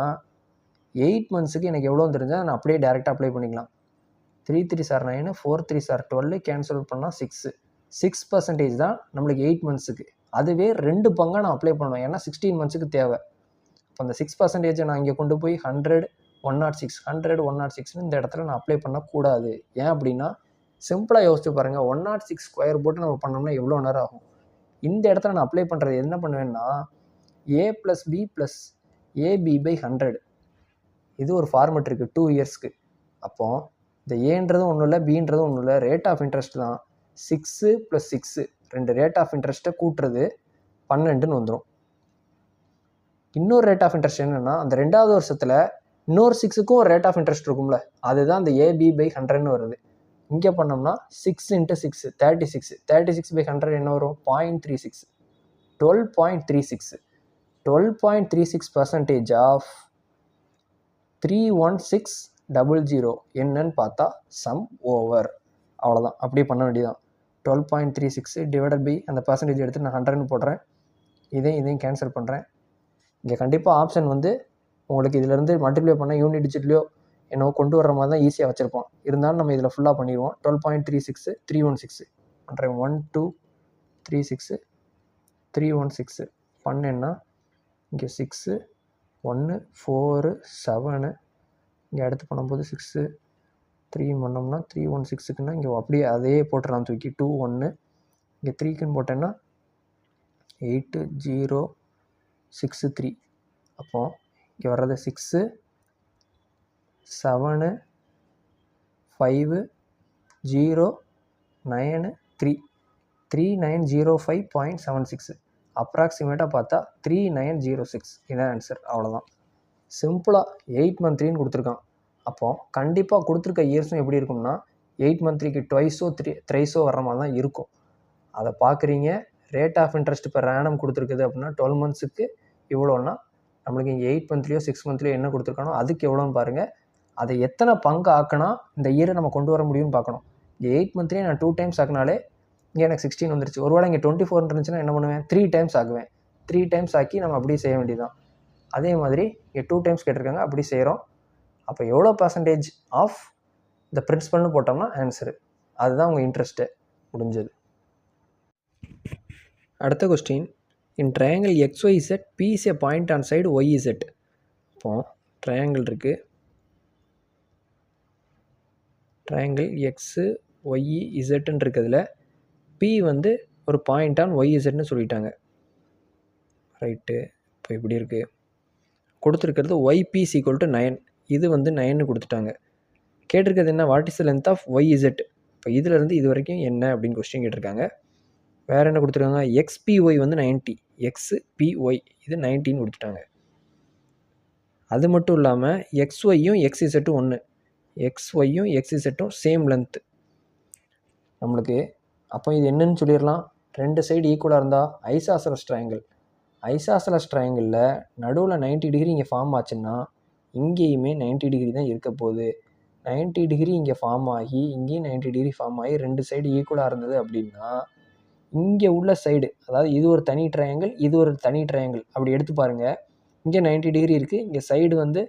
8 monthsக்கு எனக்கு எவ்வளோ தெரிஞ்சால் நான் அப்படியே டேரெக்டாக அப்ளை பண்ணிக்கலாம். 3 3s are 9, 4 3s are 12, cancel பண்ணால் 6% தான் நம்மளுக்கு 8 monthsக்கு. அதுவே 2 பங்காக நான் அப்ளை பண்ணுவேன், ஏன்னா 16 monthsக்கு தேவை. இப்போ அந்த 6% நான் இங்கே கொண்டு போய் 100 106 100 106ன்னு இந்த இடத்துல நான் அப்ளை பண்ணக்கூடாது. ஏன் அப்படின்னா சிம்பிளாக யோசிச்சு பாருங்கள், 106 ஸ்கொயர் போட்டு நம்ம பண்ணோம்னா எவ்வளோ நேரம் ஆகும். இந்த இடத்துல நான் அப்ளை பண்ணுறது என்ன பண்ணுவேன்னா a + b + ab/100. இது ஒரு ஃபார்மெட் இருக்குது 2 இயர்ஸ்க்கு. அப்போது இந்த ஏன்றதும் ஒன்றும் இல்லை, பின்றதும் ஒன்றும் இல்லை, ரேட் ஆஃப் இன்ட்ரெஸ்ட் தான். 6 + 6 2 ரேட் ஆஃப் இன்ட்ரெஸ்ட்டை கூட்டுறது 12ன்னு வந்துடும். இன்னொரு ரேட் ஆஃப் இன்ட்ரெஸ்ட் என்னென்னா, அந்த 2வது வருஷத்தில் இன்னொரு 6க்கும் ஒரு ரேட் ஆஃப் இன்ட்ரெஸ்ட் இருக்கும்ல, அதுதான் அந்த ab/100ன்னு வருது. இங்கே பண்ணோம்னா 6 × 6 36. 36/100 என்ன வரும், 0.36. 12.36. 12.36% ஆஃப் 31600 என்னன்னு பார்த்தா சம் ஓவர். அவ்வளோதான், அப்படியே பண்ண வேண்டியதான். 12.36 டிவைடட் பை அந்த பர்சன்டேஜ் எடுத்து நான் 100ன்னு போடுறேன். இதையும் கேன்சல் பண்ணுறேன். இங்கே கண்டிப்பாக ஆப்ஷன் வந்து உங்களுக்கு இதிலேருந்து மல்டிப்ளை பண்ண யூனிட் டிஜிட்லையோ என்னவோ கொண்டு வர்ற மாதிரி தான் ஈஸியாக வச்சுருப்போம். இருந்தாலும் நம்ம இதில் ஃபுல்லாக பண்ணிடுவோம். 12.36 316 பண்ணுறேன். 1 2 36 316 பண்ணேன்னா இங்கே 6 1 4 7 இங்கே அடுத்து பண்ணும்போது 6 3 பண்ணோம்னா 316க்குன்னா இங்கே அப்படியே அதே போட்டுடலாம் தூக்கி. 2 1 இங்கே 3க்குன்னு போட்டேன்னா 8 0 6 3. அப்போது இங்கே வர்றது 6 7 5 0 9 3 3905.76. அப்ராக்சிமேட்டாக பார்த்தா 3906. இதான் ஆன்சர். அவ்வளோதான். சிம்பிளாக 8 monthlyன்னு கொடுத்துருக்கான். அப்போது கண்டிப்பாக கொடுத்துருக்க இயர்ஸும் எப்படி இருக்கும்னா 8 monthlyக்கு 2 3 வர்ற மாதிரி தான் இருக்கும். அதை பார்க்குறீங்க. Rate of interest per annum கொடுத்துருக்குது அப்படின்னா 12 monthsக்கு இவ்வளோன்னா நம்மளுக்கு இங்கே 8 monthlyயோ 6 monthlyயோ என்ன கொடுத்துருக்கானோ அதுக்கு எவ்வளோன்னு பாருங்கள். அதை எத்தனை பங்கு ஆக்கினா இந்த இயரை நம்ம கொண்டு வர முடியும்னு பார்க்கணும். இங்கே 8 monthlyயே நான் 2 times ஆக்கினாலே இங்கே எனக்கு 16 வந்துருச்சு. ஒருவேளை இங்கே 24 இருந்துச்சுன்னா என்ன பண்ணுவேன், 3 times ஆக்குவேன். 3 times ஆக்கி நம்ம அப்படியே செய்ய வேண்டியதுதான். அதே மாதிரி இங்கே 2 times கேட்டிருக்காங்க, அப்படி செய்கிறோம். அப்போ எவ்வளோ பர்சன்டேஜ் ஆஃப் இந்த பிரின்சிபல்னு போட்டோம்னா ஆன்சரு. அதுதான் உங்கள் இன்ட்ரெஸ்ட்டு. முடிஞ்சது. அடுத்த question, in triangle XYZ P is a point on side YZ. இப்போது ட்ரையாங்கிள் இருக்குது. ட்ரையாங்கிள் எக்ஸு ஒய் இசட்டுன்னு இருக்கிறதுல P வந்து ஒரு பாயிண்ட் ஆன் YZன்னு சொல்லிட்டாங்க. ரைட்டு. இப்போ இப்படி இருக்குது. கொடுத்துருக்கிறது YP = 9. இது வந்து 9ன்னு கொடுத்துட்டாங்க. கேட்டிருக்கிறது என்ன, what is the length of YZ. இப்போ இதிலேருந்து இது வரைக்கும் என்ன அப்படின்னு கொஸ்டின் கேட்டிருக்காங்க. வேறு என்ன கொடுத்துருக்காங்க, XPY வந்து 90. XPY இது 90ன்னு கொடுத்துட்டாங்க. அது மட்டும் இல்லாமல் XYயும் XZ 1. எக்ஸ் ஒய்யும் எக்ஸ் இசட்டும் சேம் லென்த்து நம்மளுக்கு. அப்போ இது என்னன்னு சொல்லிடலாம், ரெண்டு சைடு ஈக்குவலாக இருந்தால் ஐசாசலஸ் ட்ரையாங்கிள். ஐசாசலஸ் ட்ரையாங்கிளில் நடுவில் 90 டிகிரி இங்கே ஃபார்ம் ஆச்சுன்னா இங்கேயுமே 90 டிகிரி தான் இருக்க போகுது. 90 டிகிரி இங்கே ஃபார்ம் ஆகி இங்கேயும் 90 டிகிரி ஃபார்ம் ஆகி ரெண்டு சைடு ஈக்குவலாக இருந்தது அப்படின்னா இங்கே உள்ள சைடு, அதாவது இது ஒரு தனி ட்ரையாங்கிள், இது ஒரு தனி ட்ரையாங்கிள், அப்படி எடுத்து பாருங்கள். இங்கே 90 டிகிரி இருக்குது, இங்கே சைடு வந்து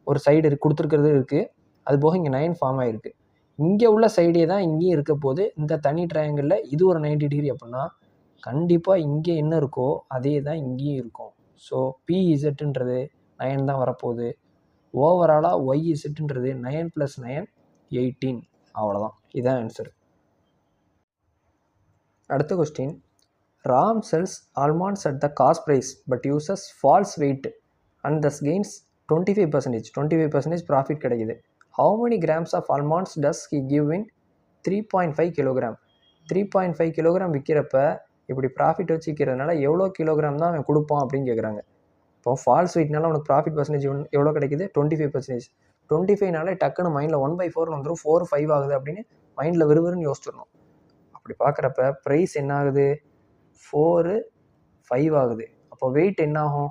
ஒரு சைடு கொடுத்துருக்கிறது இருக்குது, அது போக இங்கே 9 ஃபார்ம் ஆகிருக்கு. இங்கே உள்ள சைடே தான் இங்கேயும் இருக்க போது. இந்த தனி ட்ரையாங்கிளில் இது ஒரு 90 டிகிரி அப்படின்னா கண்டிப்பாக இங்கே என்ன இருக்கோ அதே தான் இங்கேயும் இருக்கும். ஸோ பிஇசட்ன்றது 9 தான் வரப்போகுது. ஓவராலாக ஒய்இசட்ன்றது 9 + 9 18. அவ்வளோதான், இதுதான் ஆன்சர். அடுத்த question, Ram sells almonds at the cost price but uses false weight and thus gains 25% profit கிடைக்குது. How many grams of almonds does he give in 3.5 kilogram? 3.5 kilogram விற்கிறப்ப இப்படி ப்ராஃபிட் வச்சு விற்கிறதுனால எவ்வளோ கிலோகிராம் தான் அவன் கொடுப்பான் அப்படின்னு கேட்குறாங்க. இப்போ ஃபால்ஸ் வெயிட்னால உனக்கு ப்ராஃபிட் பர்சன்டேஜ் எவ்வளோ கிடைக்குது? 25%. 25நாலே டக்குன்னு மைண்டில் 1/4 வந்துடும், 4 5 ஆகுது அப்படின்னு மைண்டில் விறுவிறுன்னு யோசிச்சிடணும். அப்படி பார்க்குறப்ப ப்ரைஸ் என்ன ஆகுது? 4 5 ஆகுது. அப்போ வெயிட் என்ன ஆகும்?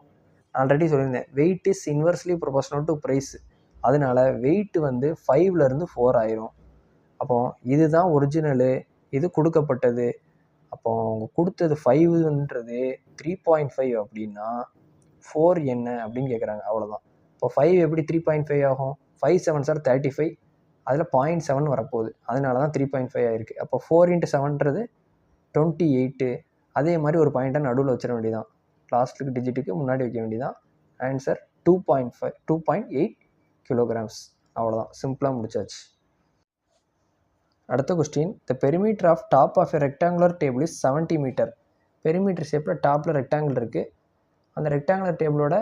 ஆல்ரெடி சொல்லியிருந்தேன், weight is inversely proportional to price. அதனால வெயிட் வந்து 5லேருந்து 4 ஆயிரும். அப்போ இதுதான் ஒரிஜினலு, இது கொடுக்கப்பட்டது. அப்போ அவங்க கொடுத்தது 5ன்றது 3.5 அப்படின்னா 4 என்ன அப்படின்னு கேட்குறாங்க. அவ்வளோதான். இப்போ 5 எப்படி 3.5 ஆகும்? 5 7 சார் 35, அதில் 0.7 வரப்போகுது, அதனால தான் 3.5 ஆகிருக்கு. அப்போ 4 × 7ன்றது 28. அதே மாதிரி ஒரு பாயிண்ட்டை நடுவில் வச்சிட வேண்டியதான், லாஸ்ட்டுக்கு டிஜிட்டுக்கு முன்னாடி வைக்க வேண்டியதான். Answer 2.8 kilograms. அவ்வளோதான், சிம்பிளாக முடிச்சாச்சு. அடுத்த question, the perimeter of top of a rectangular table is 70 metre. Perimeter ஷேப்பில் டாப்பில் ரெக்டாங்கிள் இருக்குது. அந்த ரெக்டாங்குலர் டேபிளோட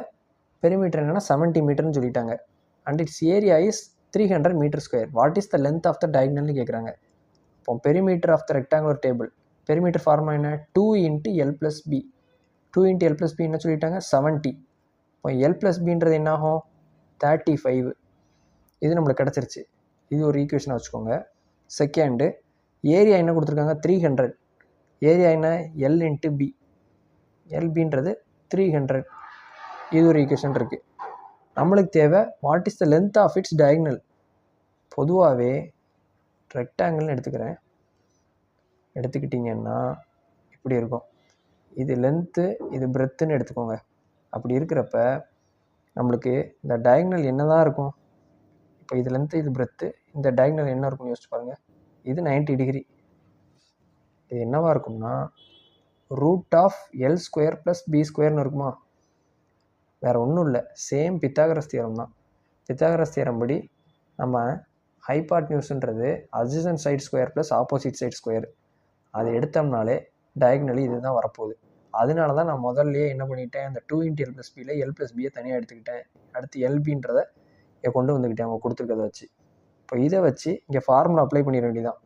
பெரிமீட்டர் என்னென்னா 70 மீட்டர்னு சொல்லிட்டாங்க. And its area is 300 metre square. What is the length of the டயகனல்னு கேட்குறாங்க. இப்போ perimeter of the rectangular table, perimeter formula என்ன? 2 × L + B. 2 × L + B என்ன சொல்லிட்டாங்க? 70. இப்போ L + Bன்றது என்ன ஆகும்? 35. இது நம்மளுக்கு கிடச்சிருச்சு. இது ஒரு ஈக்குவேஷனை வச்சுக்கோங்க. செகண்டு, ஏரியா என்ன கொடுத்துருக்காங்க? 300. ஏரியா என்ன? L × B. LBன்றது 300. இது ஒரு ஈக்குவேஷன் இருக்குது. நம்மளுக்கு தேவை what is the length of its diagonal. பொதுவாகவே ரெக்டாங்கிள்னு எடுத்துக்கிட்டிங்கன்னா இப்படி இருக்கும். இது லென்த்து, இது பிரெத்துன்னு எடுத்துக்கோங்க. அப்படி இருக்கிறப்ப நம்மளுக்கு இந்த டயகனல் என்ன தான் இருக்கும்? இப்போ இது லென்த்து, இது பிரெத்து, இந்த டயகனல் என்ன இருக்கும்னு யோசிச்சு பாருங்கள். இது 90 டிகிரி. இது என்னவாக இருக்கும்னா √L² + B² இருக்குமா? வேறு ஒன்றும் இல்லை, சேம் பித்தாகரஸ் தியரம் தான். பித்தாகரஸ் தியரம் படி நம்ம ஹைபாட்னியூஸ்ன்றது adjacent side square + opposite side square, அதை எடுத்தோம்னாலே டயகனலி இதுதான் வரப்போகுது. அதனால தான் நான் முதல்லையே என்ன பண்ணிட்டேன், அந்த 2 × L + Bயில் L + Bயை தனியாக எடுத்துக்கிட்டேன். அடுத்து LBன்றதை கொண்டு வந்துக்கிட்டேன் அவங்க கொடுத்துருக்கதை வச்சு. இப்போ இதை வச்சு இங்கே ஃபார்முலா அப்ளை பண்ணிட வேண்டியதான்.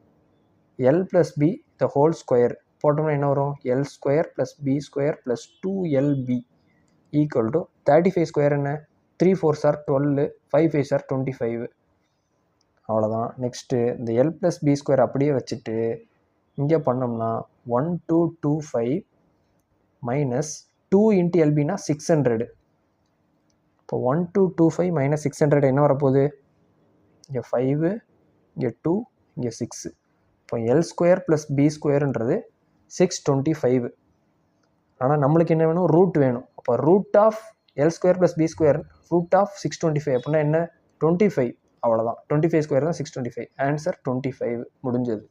L + B the whole square போட்டோம்னா என்ன வரும்? L² + B² + 2LB = 35² என்ன? 3 4s are 12, 5 5s are 25. அவ்வளோதான். நெக்ஸ்ட்டு இந்த L + B² அப்படியே வச்சுட்டு இங்கே பண்ணோம்னா 1225 - 2 × LBனா 600. இப்போ 1225 - 600 என்ன வரப்போகுது? இங்கே 5, இங்கே 2, இங்கே 6. இப்போ L² + B²ன்றது 625. ஆனால் நம்மளுக்கு என்ன வேணும்? ரூட் வேணும். அப்போ √L² + B² √625 அப்படின்னா என்ன? 25. அவ்வளோதான், 25² தான் 625. ஆன்சர் 25. முடிஞ்சது.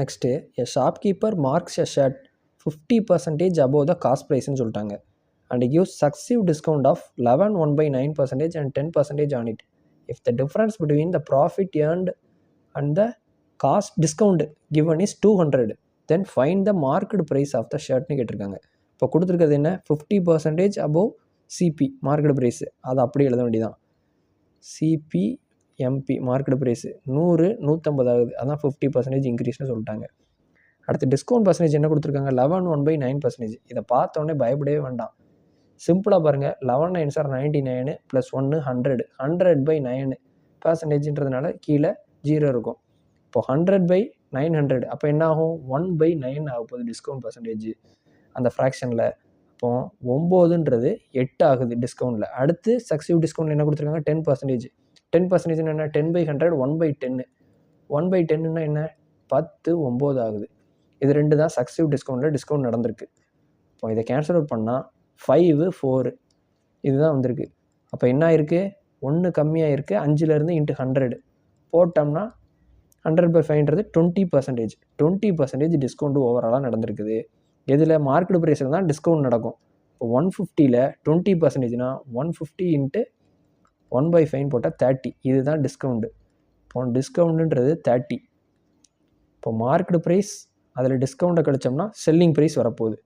Next, a shopkeeper marks a shirt 50% above the cost ப்ரைஸ்ன்னு சொல்லிட்டாங்க. And gives successive discount of 11 1/9% and 10% on it. If the difference between the profit earned and the cost discount given is 200, then find the market price of the ஷர்ட்னு கேட்டிருக்காங்க. இப்போ கொடுத்துருக்கிறது என்ன? 50% above CP market price, அதை அப்படியே எழுத வேண்டியதான். சிபிஎம்பி market price 100 150 ஆகுது, அதான் 50% இன்க்ரீஸ்னு சொல்லிட்டாங்க. அடுத்து டிஸ்கவுண்ட் பர்சன்டேஜ் என்ன கொடுத்துருக்காங்க? 11 1/9%. இதை பார்த்தோன்னே பயப்படவே வேண்டாம். சிம்பிளாக பாருங்கள், 11 9 சார் 99 ப்ளஸ் 1 100, 100/9 பர்சன்டேஜ்ன்றதுனால கீழே 0 இருக்கும். இப்போ 100/900 அப்போ என்ன ஆகும், 1/9 ஆக போகுது டிஸ்கவுண்ட் பர்சன்டேஜ் அந்த ஃப்ராக்ஷனில். இப்போ 9ன்றது 8 ஆகுது டிஸ்கவுண்ட்டில். அடுத்து சக்ஸிவ் டிஸ்கவுண்ட் என்ன கொடுத்துருக்காங்க, 10%. 10% என்ன, 10/100 1/10. 1/10ன்னா என்ன, 10 9 ஆகுது. இது 2 தான் சக்ஸிவ் டிஸ்கவுண்ட்டில் டிஸ்கவுண்ட் நடந்திருக்கு. இப்போ இதை கேன்சல் அவுட் பண்ணால் 5 4 இதுதான் வந்திருக்கு. அப்போ என்ன ஆயிருக்கு, 1 கம்மியாக இருக்குது, 5லேருந்து இன்ட்டு 100 போட்டோம்னா 100/5ன்றது 20%. 20% டிஸ்கவுண்ட் ஓவராலாக நடந்திருக்குது. இதில் மார்க்கெட் ப்ரைஸில் தான் டிஸ்கவுண்ட் நடக்கும். இப்போ 150ல் 20%னா 150 இன்ட்டு 1/5 போட்டால் 30, இதுதான் டிஸ்கவுண்ட்டு. இப்போ டிஸ்கவுண்ட்டுன்றது 30. இப்போ மார்க்கெட் ப்ரைஸ் அதில் டிஸ்கவுண்ட்டை கழிச்சோம்னா செல்லிங் ப்ரைஸ் வரப்போகுது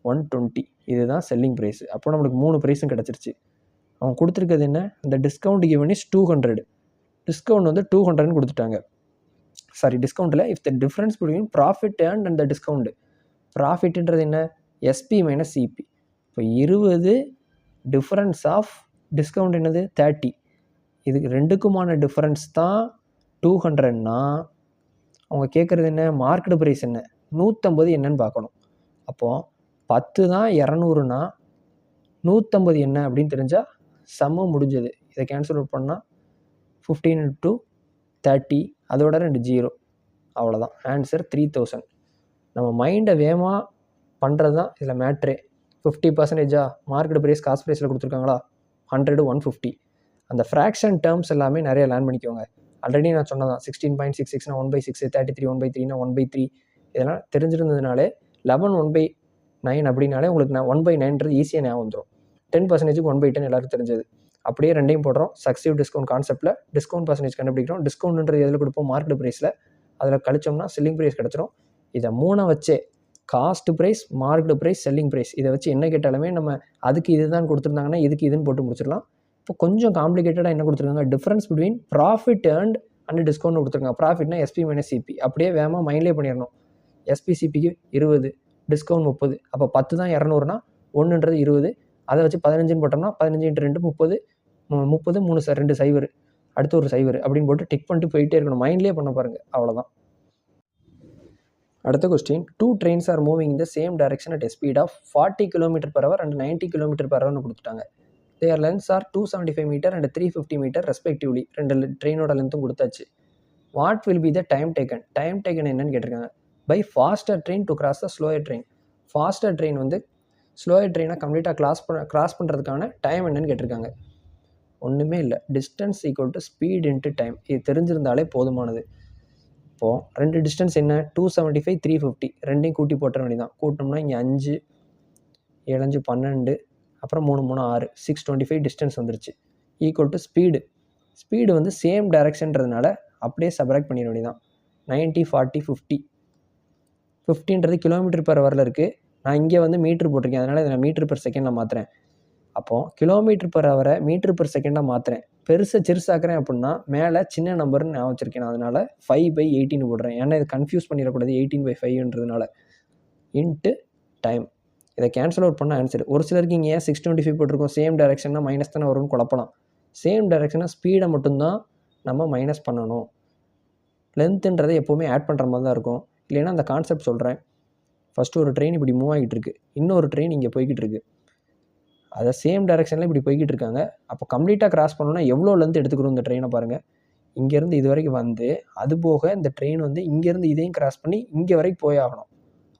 120, இதுதான் செல்லிங் ப்ரைஸ். அப்போ நம்மளுக்கு 3 ப்ரைஸும் கிடச்சிருச்சு. அவங்க கொடுத்துருக்கிறது என்ன, இந்த டிஸ்கவுண்ட் கிவன் இஸ் 200, டிஸ்கவுண்ட் வந்து 200ன்னு கொடுத்துட்டாங்க. சாரி, டிஸ்கவுண்ட்டில் if the difference between profit earned and the discount, ப்ராஃபிட்ன்றது என்ன, எஸ்பி மைனஸ் சிபி. இப்போ 20 டிஃப்ரென்ஸ் ஆஃப் டிஸ்கவுண்ட் என்னது 30, இதுக்கு ரெண்டுக்குமான டிஃப்ரென்ஸ் தான் 200ன்னா அவங்க கேட்குறது என்ன, மார்க்கெட் ப்ரைஸ் என்ன 150 என்னன்னு பார்க்கணும். அப்போது 10 தான் 200னா 150 என்ன அப்படின்னு தெரிஞ்சால் சம முடிஞ்சது. இதை கேன்சல் அவுட் பண்ணால் 15 into 30, அதோட 2 0, அவ்வளோதான் ஆன்சர் 3000. நம்ம மைண்டை வேகமாக பண்ணுறது தான் இதில் மேட்ரே. 50%, மார்க்கெட் ப்ரைஸ் காஸ்ட் ப்ரைஸில் கொடுத்துருக்காங்களா, 100 150. அந்த ஃப்ராக்ஷன் டேர்ம்ஸ் எல்லாமே நிறைய லேர்ன் பண்ணிக்கோங்க. ஆல்ரெடி நான் சொன்னதான் 16.66னா 1/6, 33 1/3னா 1/3, இதெல்லாம் தெரிஞ்சிருந்ததுனாலே 11 1/9 அப்படின்னாலே உங்களுக்கு 1/9ன்றது ஈஸியாக ஞாபகம் வந்துடும். 10%க்கு 1/10 எல்லாருக்கும் தெரிஞ்சது. அப்படியே ரெண்டையும் போடுறோம். சக்ஸிவ் டிஸ்கவுண்ட் கான்செப்ட்டில் டிஸ்கவுண்ட் பர்சன்டேஜ் கண்டுபிடிக்கிறோம். டிஸ்கவுண்ட்ன்றது எதில் கொடுப்போம், மார்க்கெட் ப்ரைஸில். அதில் கழிச்சோம்னா செல்லிங் ப்ரைஸ் கிடச்சிரும். இதை 3 வச்சே cost price, market price, selling price, இதை வச்சு என்ன கேட்டாலுமே நம்ம அதுக்கு இதுதான் கொடுத்துருந்தாங்கன்னா இதுக்கு இதுன்னு போட்டு முடிச்சிடலாம். இப்போ கொஞ்சம் காம்ப்ளிகேட்டடாக என்ன கொடுத்துருக்காங்க, difference between profit earned and discount கொடுத்துருக்காங்க. ப்ராஃபிட்னா எஸ்பி மைனஸ் சிபி, அப்படியே வேகமாக மைண்ட்லேயே பண்ணிடணும். எஸ்பி சிபிக்கு 20, டிஸ்கவுண்ட் 30, அப்போ 10 தான் 200னா 1ன்றது 20, அதை வச்சு 15ன்னு போட்டோம்னா 15 × 2 30, 30 3 2 0, அடுத்து ஒரு 0 அப்படின்னு போட்டு டிக் பண்ணிட்டு போயிட்டே இருக்கணும். மைண்ட்லேயே பண்ண பாருங்கள், அவ்வளோதான். அடுத்த question, 2 trains are moving in the same direction at a speed of 40 km/h and 90 km/h கொடுத்துட்டாங்க. Their lengths are 275 meter and 350 meter respectively. 2 ட்ரெயினோட லென்த்தும் கொடுத்தாச்சு. What will be the time taken, time taken என்னன்னு கேட்டிருக்காங்க. By faster train to cross the slower train. Faster train வந்து slower ட்ரெயினை கம்ப்ளீட்டாக cross பண்ணுறதுக்கான டைம் என்னன்னு கேட்டிருக்காங்க. ஒன்றுமே இல்லை, distance equal to speed into time. இது தெரிஞ்சிருந்தாலே போதுமானது. இப்போது 2 டிஸ்டன்ஸ் என்ன, 275 350, ரெண்டையும் கூட்டி போட்டுற வேண்டியதான். கூட்டினோம்னா இங்கே 5 7 12, அப்புறம் 3 3 6, 625 டிஸ்டன்ஸ் வந்துருச்சு. ஈக்குவல் டு ஸ்பீடு, ஸ்பீடு வந்து சேம் டைரக்ஷன்றதுனால அப்படியே சப்ராக்ட் பண்ணிட வேண்டியதான். 90 40 50, 50ன்றது km/h இருக்குது. நான் இங்கே வந்து மீட்ரு போட்டிருக்கேன், அதனால் இதை நான் மீட்ரு பெர் செகண்டில் மாற்றுறேன். அப்போது km/h மீட்ரு/செகண்டாக மாற்றுறேன். பெருசை சிறுசாக்குறேன் அப்படின்னா மேலே சின்ன நம்பர்னு நான் வச்சுருக்கேன். அதனால் 5/18 போடுறேன். ஏன்னா இது கன்ஃபியூஸ் பண்ணிடக்கூடாது 18/5ன்றதுனால. இன்ட்டு டைம், இதை கேன்சல் அவுட் பண்ண ஆன்சர். ஒரு சிலருக்கு இங்கே ஏன் 625 போட்டிருக்கோம், சேம் டைரக்ஷன்னா மைனஸ் தானே வரும்னு குழப்பலாம். சேம் டைரக்ஷனாக ஸ்பீடை மட்டும்தான் நம்ம மைனஸ் பண்ணணும். லென்த்துன்றதை எப்போவுமே ஆட் பண்ணுற மாதிரி தான் இருக்கும். இல்லைன்னா அந்த கான்செப்ட் சொல்கிறேன். ஃபஸ்ட்டு ஒரு ட்ரெயின் இப்படி மூவ் ஆகிட்டு இருக்கு, இன்னொரு ட்ரெயின் இங்கே போய்கிட்டு இருக்குது. அதை சேம் டைரக்ஷனில் இப்படி போய்கிட்டு இருக்காங்க. அப்போ கம்ப்ளீட்டாக கிராஸ் பண்ணணும்னா எவ்வளோ லென்த் எடுத்துக்கிறோம் இந்த ட்ரெயினை பாருங்கள். இங்கேருந்து இது வரைக்கும் வந்து அது போக இந்த ட்ரெயின் வந்து இங்கேருந்து இதையும் கிராஸ் பண்ணி இங்கே வரைக்கும் போய் ஆகணும்.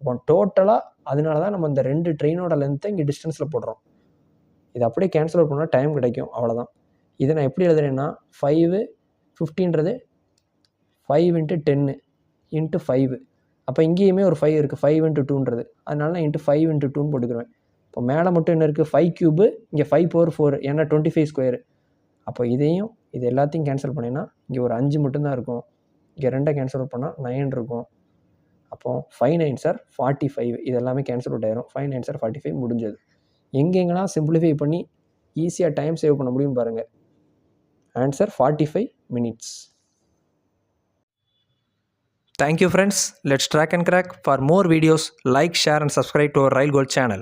அப்போ டோட்டலாக அதனால தான் நம்ம இந்த 2 ட்ரெயினோட லென்த்தை இங்கே டிஸ்டன்ஸில் போடுறோம். இது அப்படியே கேன்சல் அவுட் பண்ணால் டைம் கிடைக்கும், அவ்வளோதான். இதை நான் எப்படி எழுதுறேன்னா 5 50ன்றது 5 × 10 × 5. அப்போ இங்கேயுமே ஒரு 5 இருக்குது, 5 × 2ன்றது. அதனால நான் × 5 × 2ன்னு போட்டுக்குருவேன். இப்போ மேலே மட்டும் என்ன இருக்குது, 5 cube, இங்கே 5 power 4, ஏன்னா 25 ஸ்கொயரு. அப்போ இதையும் இது எல்லாத்தையும் கேன்சல் பண்ணிங்கன்னா இங்கே ஒரு 5 மட்டும்தான் இருக்கும். இங்கே 2 கேன்சல் பண்ணால் 9 இருக்கும். அப்போது 5 9s are 45, இது எல்லாமே கேன்சல் அவுட் ஆயிரும். 5 9s are 45 முடிஞ்சது. எங்கெங்கெல்லாம் சிம்பிளிஃபை பண்ணி ஈஸியாக டைம் சேவ் பண்ண முடியும் பாருங்கள். Answer 45 minutes. Thank you friends. Let's track and crack. For more videos, like, share and subscribe to our Rail Gold channel.